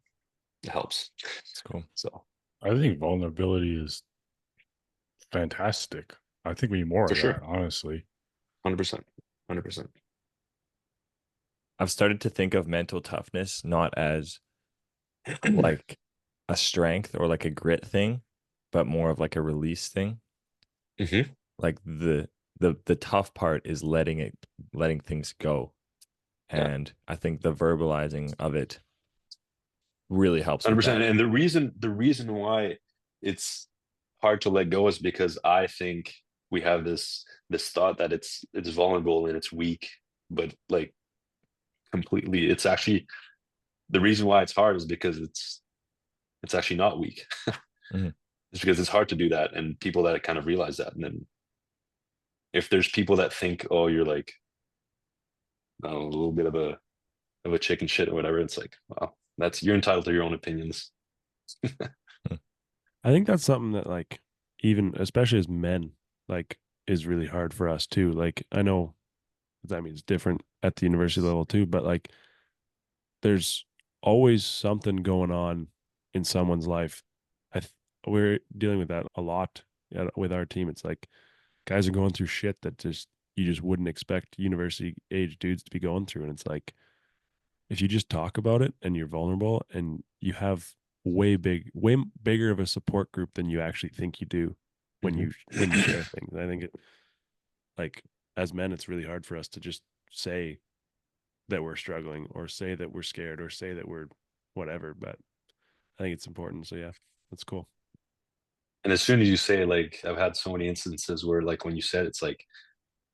It helps. It's cool. So I think vulnerability is fantastic. I think we need more for of sure. that, honestly. 100%. 100%. I've started to think of mental toughness not as like a strength or like a grit thing, but more of like a release thing. Mm-hmm. Like the tough part is letting things go. Yeah. And I think the verbalizing of it really helps with 100%. that. And the reason why it's hard to let go is because I think we have this thought that it's vulnerable and it's weak, but like completely, it's actually the reason why it's hard is because it's actually not weak. Mhm. It's because it's hard to do that, and people that kind of realize that, and then if there's people that think, oh, you're like, I don't know, a little bit of a chicken shit or whatever, it's like, well, you're entitled to your own opinions. I think that's something that like even especially as men like is really hard for us too. Like I know that means different at the university level too, but like there's always something going on in someone's life. We're dealing with that a lot with our team. It's like guys are going through shit that just you just wouldn't expect university age dudes to be going through, and it's like if you just talk about it and you're vulnerable and you have way bigger of a support group than you actually think you do when you share things. I think it like as men it's really hard for us to just say that we're struggling or say that we're scared or say that we're whatever, but I think it's important. So yeah, that's cool. And as soon as you say, like, I've had so many instances where, like, when you said, it's like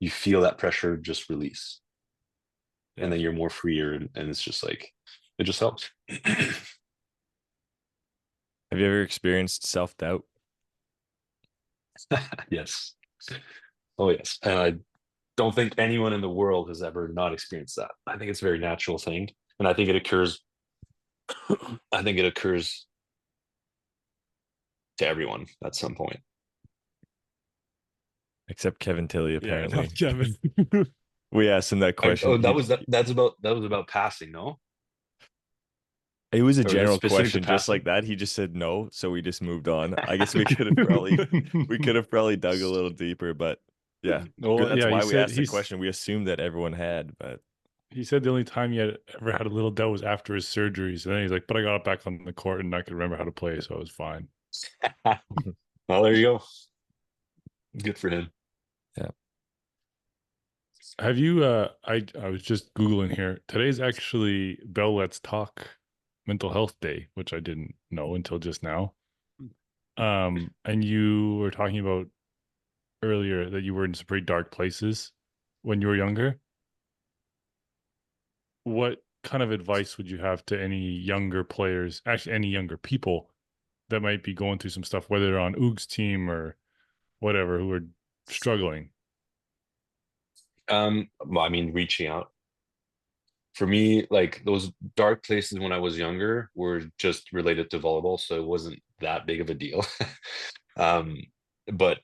you feel that pressure just release, Yeah. and then you're more freer, and it's just like it just helps. Have you ever experienced self-doubt? Yes. Oh yes. And I don't think anyone in the world has ever not experienced that. I think it's a very natural thing, and I think it occurs. I think it occurs to everyone at some point. Except Kevin Tilley, Yeah, apparently. not Kevin. We asked him that question. That was about passing, no? It was a Or that's general specific to question, just passing? like that. He just said no, so we just moved on. I guess we could have probably dug a little deeper, but yeah, Well, that's yeah, why we asked the question. We assumed that everyone had, but he said the only time he had ever had a little doubt was after his surgeries. And then he's like, but I got back on the court and I could remember how to play, so I was fine. Well, there you go. Good for him. Have you I was just Googling here. Today's actually Bell Let's Talk Mental Health Day, which I didn't know until just now. And you were talking about earlier that you were in some pretty dark places when you were younger. What kind of advice would you have to any younger players, actually any younger people that might be going through some stuff, whether they're on Hoag's team or whatever, who are struggling? Well, I mean, reaching out. For me, like those dark places when I was younger were just related to volleyball, so it wasn't that big of a deal. um, but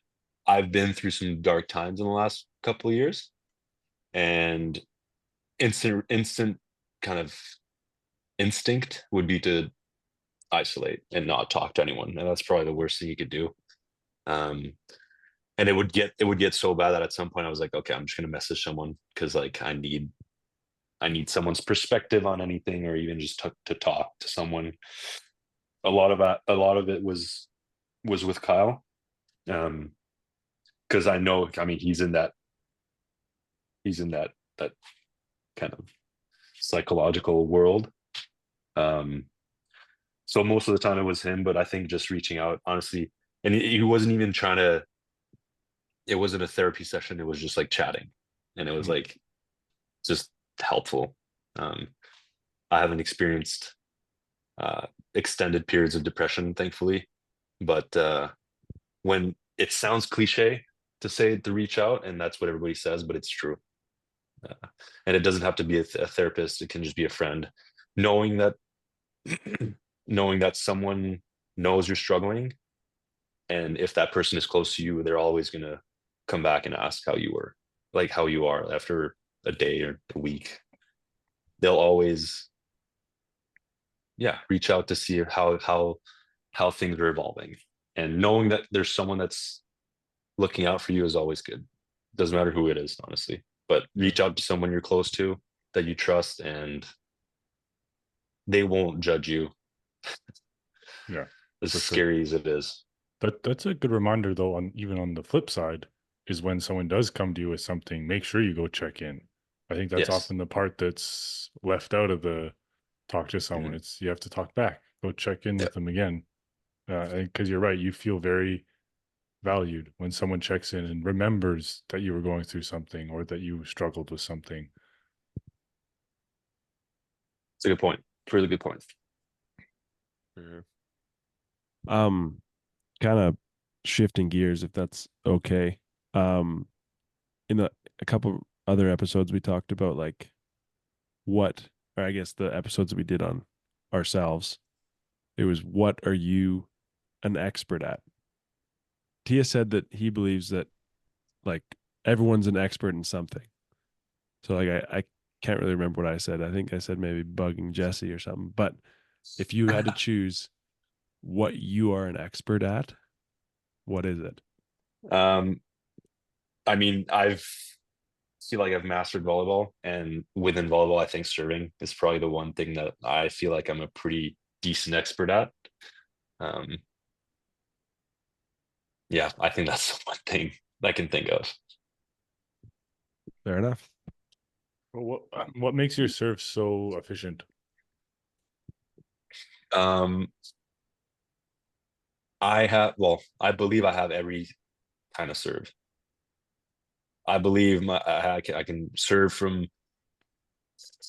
I've been through some dark times in the last couple of years, and instant kind of instinct would be to isolate and not talk to anyone, and that's probably the worst thing you could do. Um, and it would get so bad that at some point I was like, okay, I'm just gonna message someone because like I need someone's perspective on anything, or even just to talk to someone. A lot of it was with Kyle, because I know, I mean, he's in that that kind of psychological world. So most of the time it was him, but I think just reaching out, honestly, and he wasn't even trying to. It wasn't a therapy session. It was just like chatting, and it was like just helpful. I haven't experienced extended periods of depression, thankfully, but when it sounds cliche to say to reach out, and that's what everybody says, but it's true. And it doesn't have to be a therapist. It can just be a friend. Knowing that knowing that someone knows you're struggling, and if that person is close to you, they're always going to come back and ask how you were, like how you are after a day or a week. They'll always, yeah, reach out to see how things are evolving. And knowing that there's someone that's looking out for you is always good. Doesn't matter who it is, honestly. But reach out to someone you're close to, that you trust, and they won't judge you. Yeah, As for sure. scary as it is. That's a good reminder, though. Even on the flip side, is when someone does come to you with something, make sure you go check in. I think that's Yes. often the part that's left out of the talk to someone. It's you have to talk back, go check in with them again, because you're right. You feel very valued when someone checks in and remembers that you were going through something or that you struggled with something. It's a good point. Really good point. Kind of shifting gears, if that's okay. In a couple other episodes, we talked about like what, or I guess the episodes that we did on ourselves, it was what are you an expert at? Tia said that he believes that like everyone's an expert in something. So like I can't really remember what I said. I think I said maybe bugging Jesse or something. But if you had to choose what you are an expert at, what is it? I mean, I've feel like I've mastered volleyball, and within volleyball, I think serving is probably the one thing that I feel like I'm a pretty decent expert at. Um, yeah, I think that's the one thing I can think of. Fair enough. Well, what makes your serve so efficient? I believe I have every kind of serve. I believe I can serve from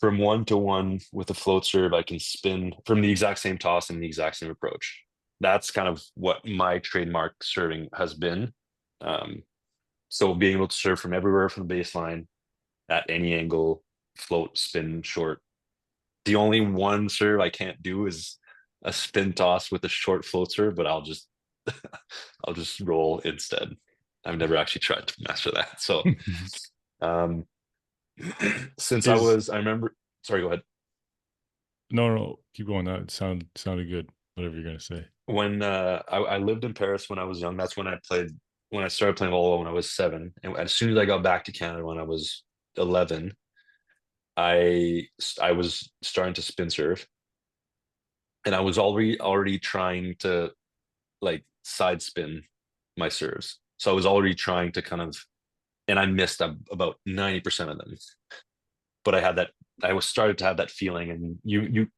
1-to-1 with a float serve. I can spin from the exact same toss and the exact same approach. That's kind of what my trademark serving has been. So being able to serve from everywhere from the baseline at any angle, float, spin, short. The only one serve I can't do is a spin toss with a short float serve, but I'll just I'll just roll instead. I've never actually tried to master that. So um since I remember, sorry, go ahead. No, keep going. That sounded good. Whatever you're gonna say. When I lived in Paris when I was young, that's when I started playing volleyball when I was 7. And as soon as I got back to Canada when I was 11, I was starting to spin serve, and I was already trying to like side spin my serves. So I was already trying to kind of, and I missed about 90% of them. But I was started to have that feeling, and you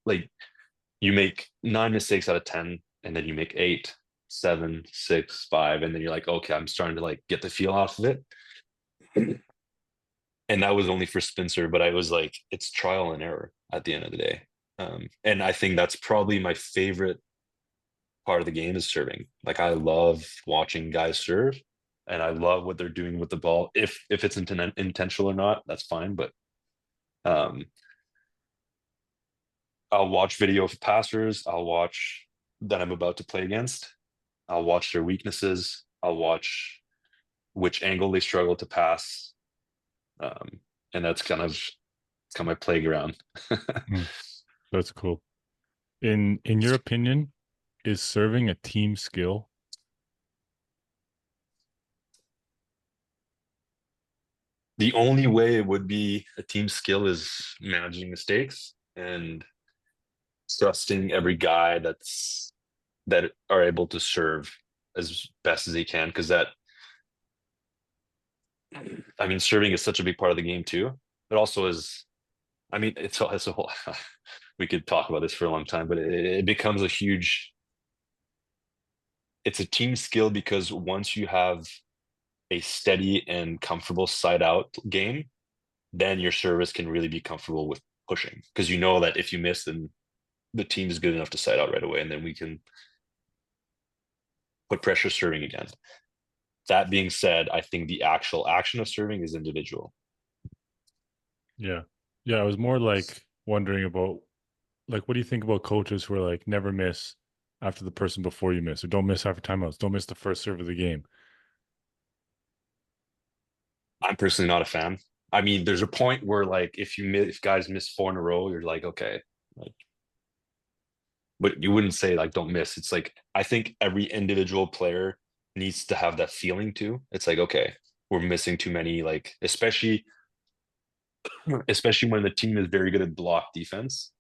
make 9 mistakes out of 10, and then you make 8, 7, 6, 5, and then you're like, okay, I'm starting to like get the feel off of it. And that was only for Spencer, but I was like, it's trial and error at the end of the day. And I think that's probably my favorite part of the game is serving. Like I love watching guys serve, and I love what they're doing with the ball. If it's intentional or not, that's fine. But um, I'll watch video of passers. I'll watch that I'm about to play against. I'll watch their weaknesses. I'll watch which angle they struggle to pass. And that's kind of my playground. That's cool. In your opinion, is serving a team skill? The only way it would be a team skill is managing mistakes and trusting every guy that are able to serve as best as they can, because that, I mean, serving is such a big part of the game too. It also is, I mean, it's a whole we could talk about this for a long time, but it becomes a huge, it's a team skill, because once you have a steady and comfortable side out game, then your service can really be comfortable with pushing, because you know that if you miss, then the team is good enough to side out right away, and then we can put pressure serving again. That being said, I think the actual action of serving is individual. Yeah. I was more like wondering about like what do you think about coaches who are like never miss after the person before you miss, or don't miss after timeouts, don't miss the first serve of the game? I'm personally not a fan. I mean, there's a point where like if guys miss 4 in a row, you're like, okay, like, but you wouldn't say like don't miss. It's like I think every individual player needs to have that feeling too. It's like, okay, we're missing too many, like especially when the team is very good at block defense.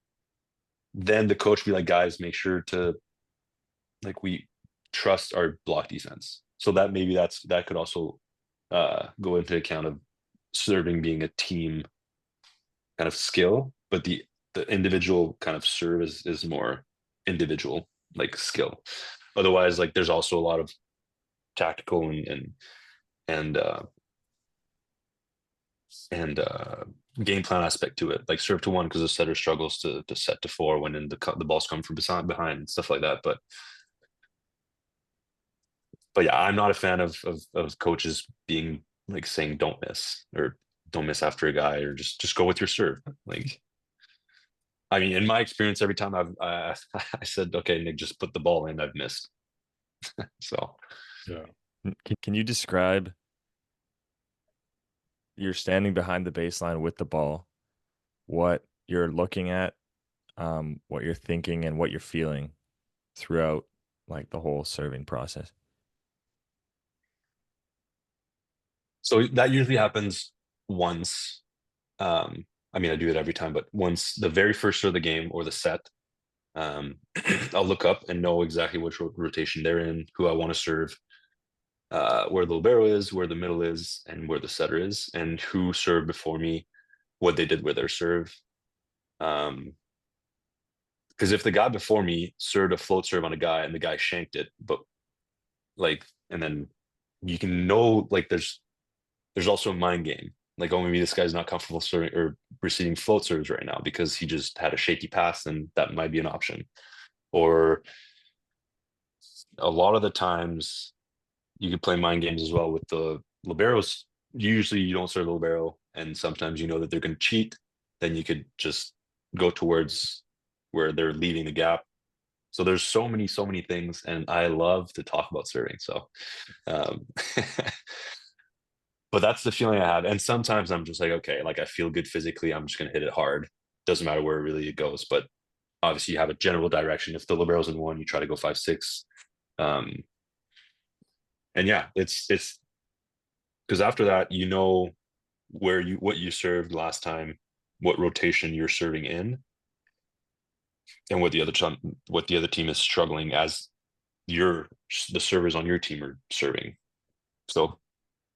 Then the coach be like, guys, make sure to like we trust our block defense. So that maybe that could also go into account of serving being a team kind of skill, but the individual kind of serve is more individual like skill. Otherwise, like there's also a lot of tactical and game plan aspect to it, like serve to one because the setter struggles to set to four when the balls come from behind and stuff like that. But yeah, I'm not a fan of coaches being like saying don't miss or don't miss after a guy or just go with your serve. Like, I mean, in my experience, every time I said, okay, Nick, just put the ball in, I've missed. So Yeah. Can you describe you're standing behind the baseline with the ball, what you're looking at, what you're thinking, and what you're feeling throughout like the whole serving process? So that usually happens once. I mean, I do it every time, but once the very first of the game or the set, I'll look up and know exactly which rotation they're in, who I want to serve, where the libero is, where the middle is, and where the setter is, and who served before me, what they did with their serve. Because if the guy before me served a float serve on a guy and the guy shanked it, but like, and then you can know like there's also a mind game. Like, oh, maybe this guy's not comfortable serving or receiving float serves right now because he just had a shaky pass, and that might be an option. Or a lot of the times you could play mind games as well with the liberos. Usually you don't serve the libero, and sometimes you know that they're going to cheat. Then you could just go towards where they're leaving the gap. So there's so many things, and I love to talk about serving. So, um, but that's the feeling I have. And sometimes I'm just like, okay, like I feel good physically. I'm just going to hit it hard. Doesn't matter where really it goes. But obviously you have a general direction. If the libero's in one, you try to go 5-6. And yeah, it's because after that, you know what you served last time, what rotation you're serving in, and what the other team is struggling as the servers on your team are serving. So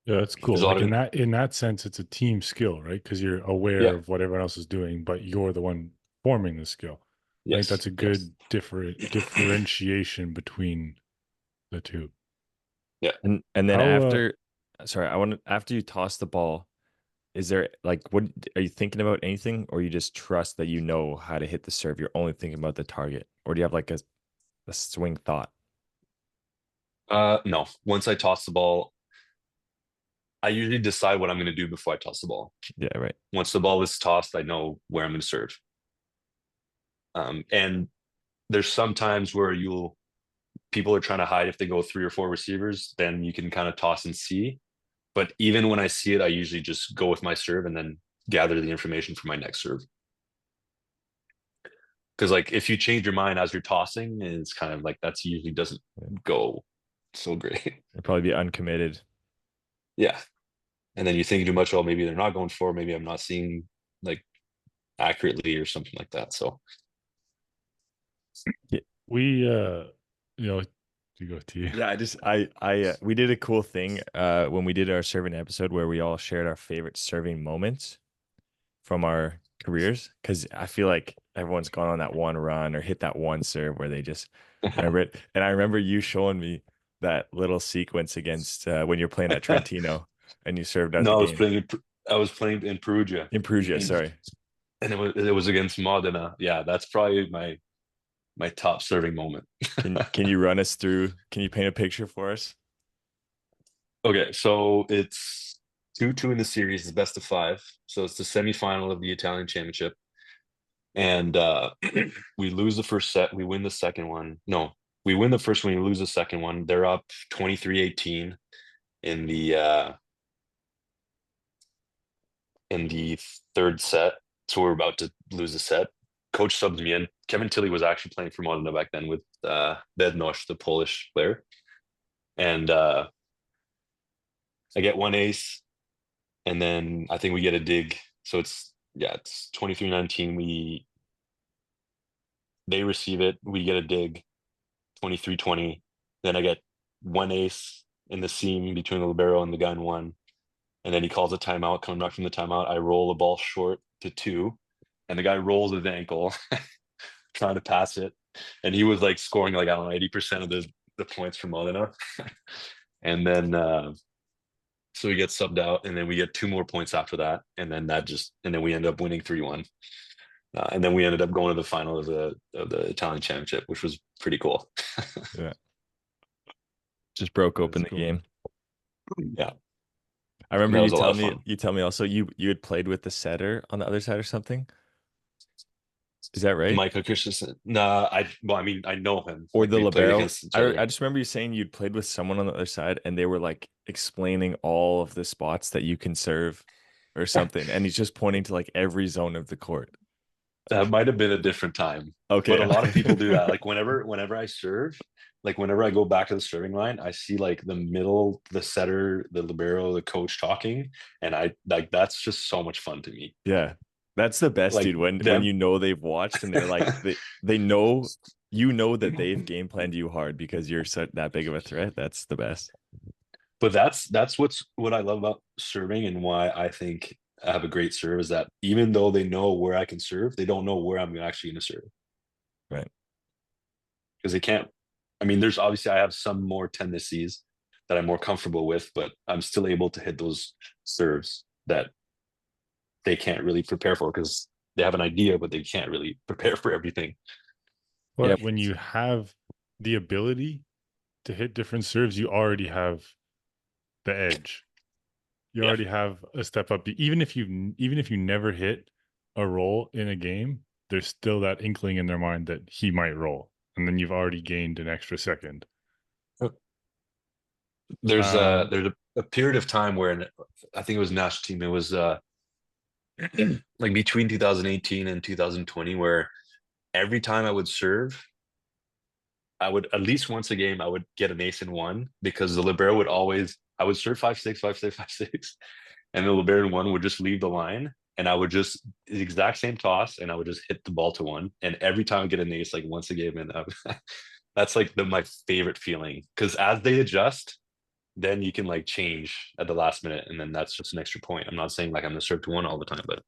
Yeah, that's there's cool. a lot Like of in that sense, it's a team skill, right? Because you're aware yeah, of what everyone else is doing, but you're the one forming the skill. I think that's yes, a yes, good differentiation between the two. yeah. And then How after, sorry, after you toss the ball, is there like what are you thinking about anything, or you just trust that you know how to hit the serve? You're only thinking about the target, or do you have like a swing thought? No. Once I toss the ball, I usually decide what I'm going to do before I toss the ball. Yeah, right. Once the ball is tossed, I know where I'm going to serve. And there's some times where people are trying to hide if they go 3 or 4 receivers, then you can kind of toss and see. But even when I see it, I usually just go with my serve and then gather the information for my next serve. Because like if you change your mind as you're tossing, it's kind of like that's usually doesn't go so great. You'd probably be uncommitted. Yeah. And then you think too much, oh, maybe they're not going for, maybe I'm not seeing like accurately or something like that. So we you know, to go to you. Yeah, we did a cool thing when we did our serving episode where we all shared our favorite serving moments from our careers, because I feel like everyone's gone on that one run or hit that one serve where they just remember it. And I remember you showing me that little sequence against when you're playing at Trentino and you served out the no, game I was playing in Perugia. in Perugia. Sorry. And it was against Modena. Yeah, that's probably my top serving moment. Can you run us through? Can you paint a picture for us? Okay, so it's 2-2 in the series, it's best of 5. So it's the semifinal of the Italian Championship. And we lose the first set, we win the second one. No, we win the first one, we lose the second one. They're up 23-18 in the third set. So we're about to lose the set. Coach subs me in. Kevin Tilley was actually playing for Modena back then with Bednosh, the Polish player. And I get one ace, and then I think we get a dig. So it's 23-19. They receive it, we get a dig, 23-20. Then I get one ace in the seam between the libero and the guy in one. And then he calls a timeout. Coming back from the timeout, I roll the ball short to 2, and the guy rolls his ankle trying to pass it. And he was like scoring like, I don't know, 80% of the points from Modena. And then so we get subbed out, and then we get 2 more points after that, and then we end up winning 3-1. And then we ended up going to the final of the Italian championship, which was pretty cool. Yeah. Just broke That's open the cool. game. Yeah. I remember That you was a lot of telling me fun. you tell me also you had played with the setter on the other side or something. Is that right? Michael Christensen. Nah, I know him. Or Like, the we played libero. against each I other. just remember you saying you'd played with someone on the other side and they were like explaining all of the spots that you can serve or something. And he's just pointing to like every zone of the court. That might have been a different time. Okay. But a lot of people do that. Like whenever I serve, like whenever I go back to the serving line, I see like the middle, the setter, the libero, the coach talking, and I like that's just so much fun to me. Yeah. That's the best, Like dude. When them, you know they've watched and they're like they know that they've game planned you hard because you're that big of a threat. That's the best. but that's what I love about serving, and why I think I have a great serve, is that even though they know where I can serve, they don't know where I'm actually going to serve. Right. Because they can't. I mean, there's obviously, I have some more tendencies that I'm more comfortable with, but I'm still able to hit those serves that they can't really prepare for, because they have an idea, but they can't really prepare for everything. But Yep. when you have the ability to hit different serves, you already have the edge. You Yeah. already have a step up. Even if you never hit a roll in a game, there's still that inkling in their mind that he might roll, and then you've already gained an extra second. There's a period of time where, I think it was national team, it was like between 2018 and 2020, where every time I would serve, I would at least once a game I would get an ace in one, because the libero would always, I would serve 5-6, 5-6, 5-6, and the libero in one would just leave the line, and I would just the exact same toss, and I would just hit the ball to one, and every time I get an ace like once a game, and that's like my favorite feeling, because as they adjust, then you can like change at the last minute, and then that's just an extra point. I'm not saying like I'm gonna serve to one all the time, but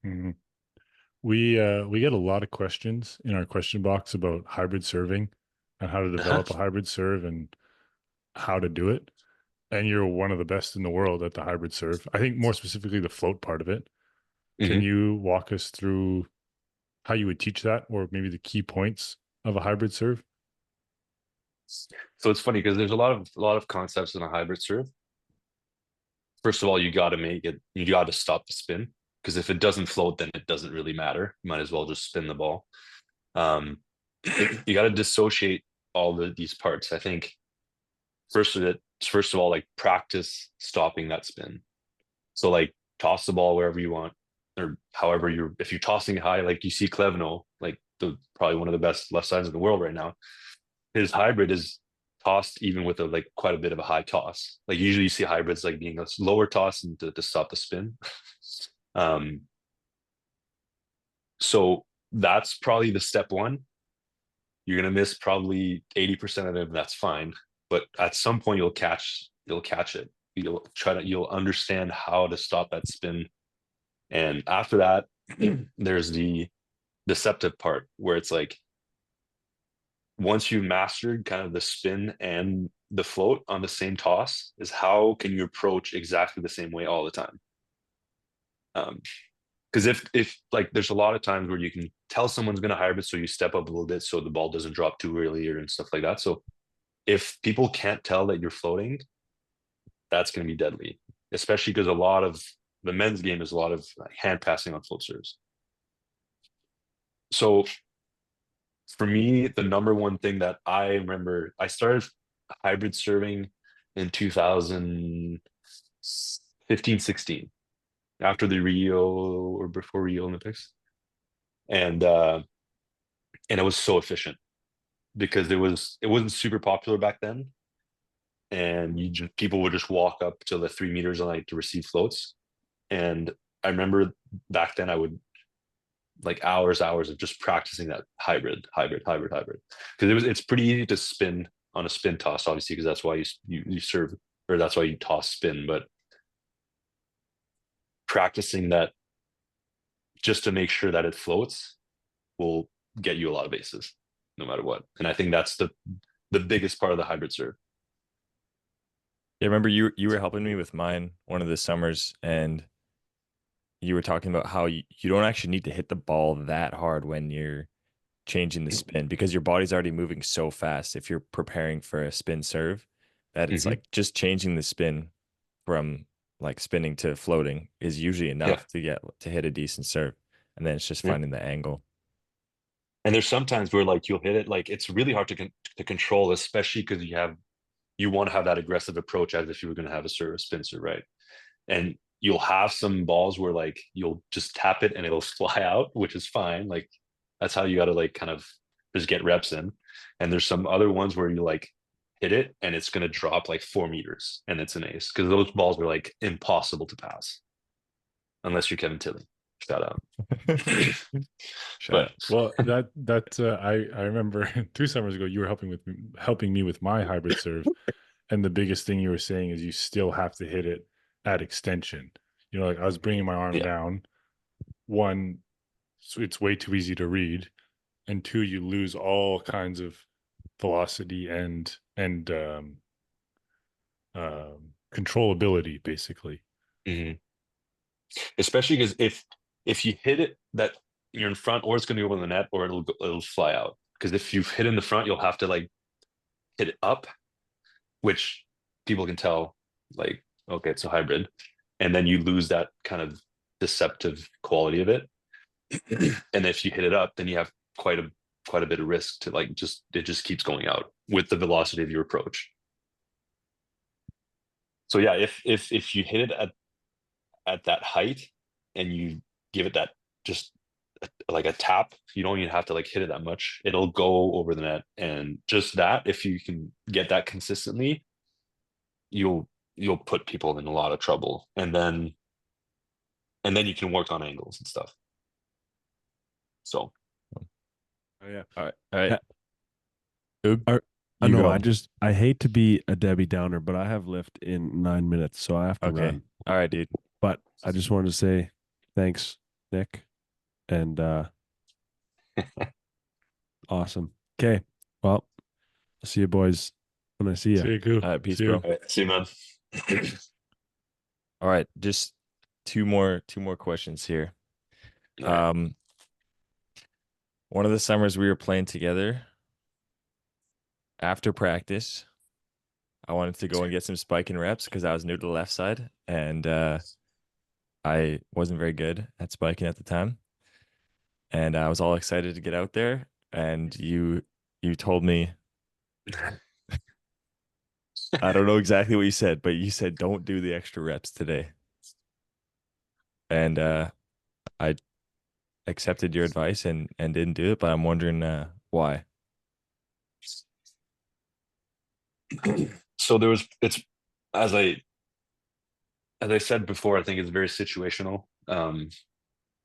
Mhm. We get a lot of questions in our question box about hybrid serving and how to develop a hybrid serve and how to do it. And you're one of the best in the world at the hybrid serve. I think more specifically the float part of it. Can Mhm. you walk us through how you would teach that, or maybe the key points of a hybrid serve? So it's funny because there's a lot of concepts in a hybrid serve. First of all, you got to stop the spin, because if it doesn't float, then it doesn't really matter. You might as well just spin the ball. Um, you got to dissociate these parts. I think first of all, like, practice stopping that spin. So like toss the ball wherever you want, or however if you're tossing it high, like you see Klevno, like probably one of the best left sides in the world right now. His hybrid is tossed even with quite a bit of a high toss. Like usually you see hybrids like being a lower toss and to stop the spin. So that's probably the step one. You're gonna miss probably 80% of them. That's fine, but at some point you'll catch it. You'll understand how to stop that spin, and after that, there's the deceptive part, where it's like, once you've mastered kind of the spin and the float on the same toss, is how can you approach exactly the same way all the time? Because if like, there's a lot of times where you can tell someone's going to hybrid, so you step up a little bit so the ball doesn't drop too early and stuff like that. So if people can't tell that you're floating, that's going to be deadly, especially because a lot of the men's game is a lot of hand passing on float serves. So for me, the number one thing that I remember, I started hybrid serving in 2015, 16, after the Rio or before Rio Olympics. And it was so efficient, because it wasn't super popular back then. And people would just walk up to the 3 meters on, like, to receive floats. And I remember back then I would, like, hours of just practicing that hybrid, because it's pretty easy to spin on a spin toss, obviously, because that's why you serve, or that's why you toss spin. But practicing that just to make sure that it floats will get you a lot of bases, no matter what. And I think that's the biggest part of the hybrid serve. Yeah, remember you were helping me with mine one of the summers, and you were talking about how you don't actually need to hit the ball that hard when you're changing the spin because your body's already moving so fast if you're preparing for a spin serve that it's Hmm. like just changing the spin from like spinning to floating is usually Yeah. enough to get to hit a decent serve. And then it's just Yeah. finding the angle. And there's sometimes where like you'll hit it, like it's really hard to control, especially because you want to have that aggressive approach as if you were going to have a service spin serve, right? And you'll have some balls where like you'll just tap it and it'll fly out, which is fine. Like that's how you got to like kind of just get reps in. And there's some other ones where you like hit it and it's going to drop like 4 meters and it's an ace because those balls are like impossible to pass unless you're Kevin Tilly. Shout out. Shut But up. Well, I remember 2 summers ago you were helping me with my hybrid serve, and the biggest thing you were saying is you still have to hit it at extension. You know, like I was bringing my arm yeah, down. One, so it's way too easy to read, and two, you lose all kinds of velocity and controllability, basically. mhm. Especially because if you hit it that you're in front, or it's going to go over the net, or it'll fly out. Because if you hit in the front, you'll have to like hit it up, which people can tell, like, okay, it's a hybrid, and then you lose that kind of deceptive quality of it. And if you hit it up, then you have quite a bit of risk to like just it just keeps going out with the velocity of your approach. So yeah, if you hit it at that height and you give it that just like a tap, you don't even have to like hit it that much. It'll go over the net, and just that, if you can get that consistently, you'll put people in a lot of trouble, and then you can work on angles and stuff. So Oh yeah. All right. All right. Yeah. Oog, I you know. go. I hate to be a Debbie Downer, but I have lift in 9 minutes, so I have to Okay. run. All right, dude. But I just wanted to say thanks, Nick, and awesome. Okay. Well, I'll see you boys when I see you. See you, cool. All right. Peace, See you. bro. all right, see you, man. All right. Just two more questions here. All right. One of the summers we were playing together after practice, I wanted to go and get some spiking reps because I was new to the left side and I wasn't very good at spiking at the time. And I was all excited to get out there. And you told me, I don't know exactly what you said, but you said don't do the extra reps today. And I accepted your advice and didn't do it, but I'm wondering why. So it's as I said before, I think it's very situational.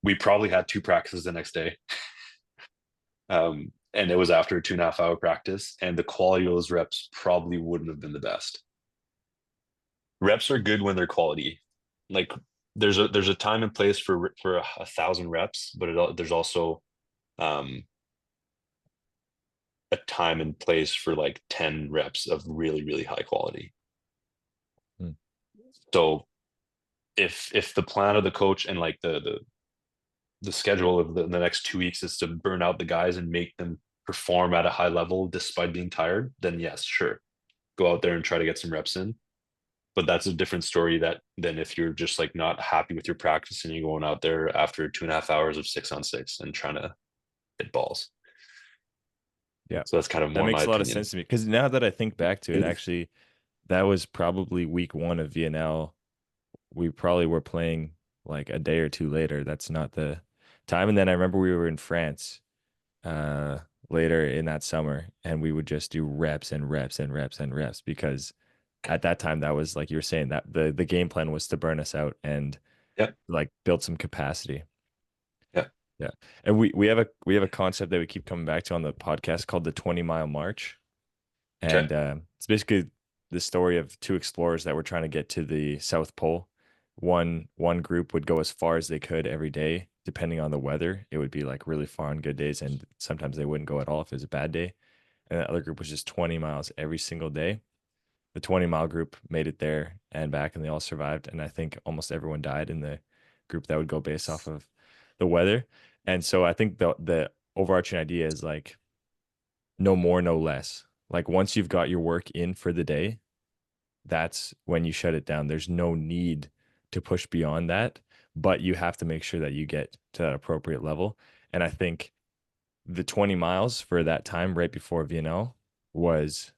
We probably had two practices the next day. And it was after a 2.5 hour practice, and the quality of those reps probably wouldn't have been the best. Reps are good when they're quality. Like there's a time and place for 1,000 reps, but there's also um, a time and place for like 10 reps of really, really high quality. Hmm. So if the plan of the coach and like the schedule of the next 2 weeks is to burn out the guys and make them perform at a high level despite being tired, then yes, sure, go out there and try to get some reps in. But that's a different story than if you're just like not happy with your practice and you're going out there after 2.5 hours of 6-on-6 and trying to hit balls. Yeah. So that's kind of That more my makes a lot of opinion. sense to me because now that I think back to it, actually, that was probably week one of VNL. We probably were playing like a day or two later. That's not the time. And then I remember we were in France uh later in that summer and we would just do reps and reps and reps and reps because at that time that was like you were saying that the game plan was to burn us out and Yep. like build some capacity. Yeah. Yeah. And we have a concept that we keep coming back to on the podcast called the 20-mile march. Okay. And it's basically the story of two explorers that were trying to get to the South Pole. One group would go as far as they could every day, depending on the weather. It would be like really far on good days, and sometimes they wouldn't go at all if it was a bad day. And the other group was just 20 miles every single day. the 20-mile group made it there and back, and they all survived. And I think almost everyone died in the group that would go based off of the weather. And so I think the overarching idea is like no more, no less. Like once you've got your work in for the day, that's when you shut it down. There's no need to push beyond that, but you have to make sure that you get to that appropriate level. And I think the 20 miles for that time right before VNL was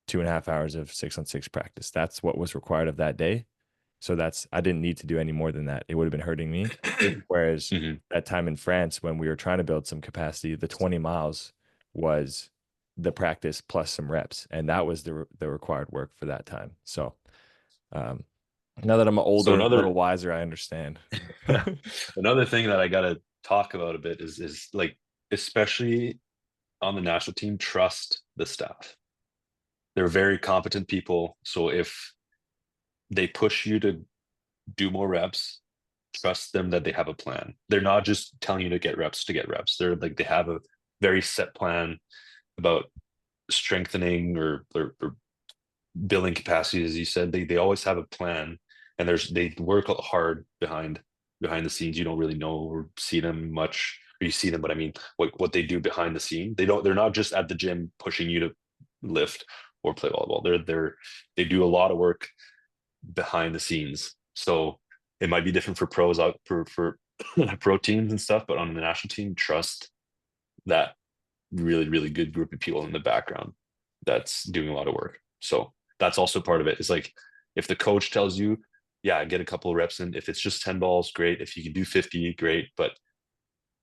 2.5 hours of 6-on-6 practice. That's what was required of that day. So I didn't need to do any more than that. It would have been hurting me. Whereas that time in France, when we were trying to build some capacity, the 20 miles was the practice plus some reps. And that was the required work for that time. So now that I'm older, a little wiser, I understand. Another thing that I got to talk about a bit is like, especially on the national team, trust the staff. They're very competent people. So if they push you to do more reps, trust them that they have a plan. They're not just telling you to get reps to get reps. They're like, they have a very set plan about strengthening or building capacity. As you said, they always have a plan, and they work hard behind the scenes. You don't really know or see them much, or you see them, but I mean what they do behind the scene. They're not just at the gym pushing you to lift or play volleyball. They do a lot of work behind the scenes. So it might be different for pros out for pro teams and stuff, but on the national team, trust that really, really good group of people in the background that's doing a lot of work. So that's also part of it. It's like, if the coach tells you, yeah, get a couple of reps in, if it's just 10 balls, great. If you can do 50, great. But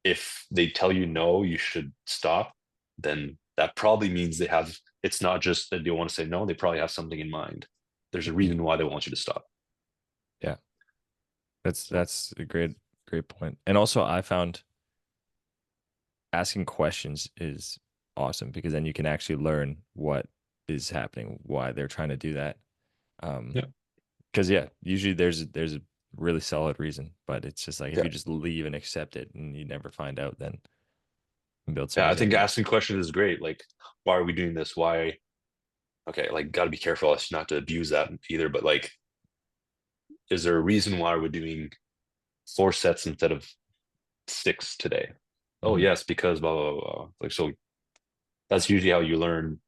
if they tell you no, you should stop, then that probably means it's not just that they want to say no, they probably have something in mind. There's a reason why they want you to stop. Yeah. That's a great point. And also I found asking questions is awesome, because then you can actually learn what is happening, why they're trying to do that. Because usually there's a really solid reason, but it's just like if you just leave and accept it and you never find out, then you build some. I think asking questions is great. Like, why are we doing this? Why? Okay, like, got to be careful not to abuse that either. But like, is there a reason why we're doing 4 sets instead of 6 today? Oh yes, because blah blah blah. Like, so that's usually how you learn.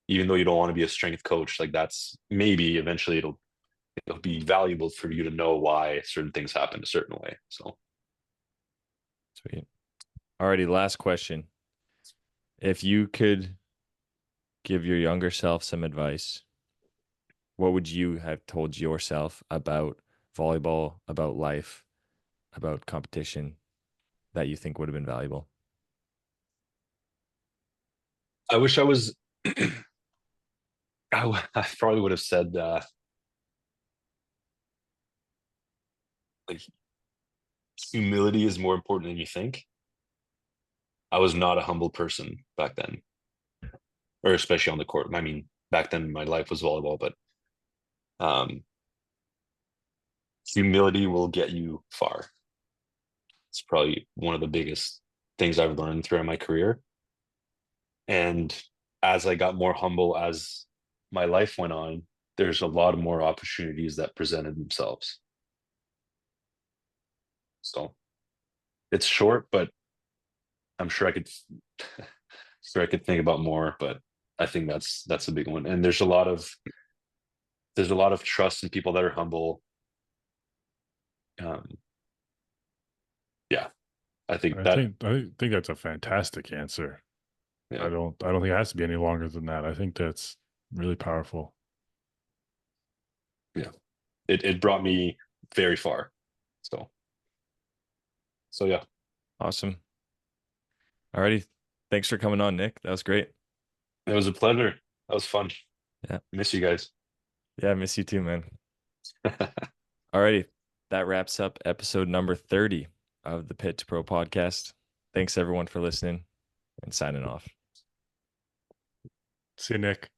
Even though you don't want to be a strength coach, like that's maybe eventually it'll be valuable for you to know why certain things happen a certain way. So sweet. Alrighty, last question. If you could give your younger self some advice, what would you have told yourself about volleyball, about life, about competition that you think would have been valuable? I wish I was I probably would have said like, humility is more important than you think. I was not a humble person back then, or especially on the court. I mean, back then my life was volleyball, but humility will get you far. It's probably one of the biggest things I've learned throughout my career. And as I got more humble, as my life went on, there's a lot more opportunities that presented themselves. So it's short, but I'm sure I could think about more, but I think that's a big one. And there's a lot of trust in people that are humble. I think that's a fantastic answer. Yeah. I don't think it has to be any longer than that. I think that's really powerful. Yeah. It brought me very far. So yeah. Awesome. Alrighty. Thanks for coming on, Nick. That was great. It was a pleasure. That was fun. Yeah. Miss you guys. Yeah, I miss you too, man. Alrighty. That wraps up episode number 30 of the Pit to Pro podcast. Thanks everyone for listening, and signing off. See you, Nick.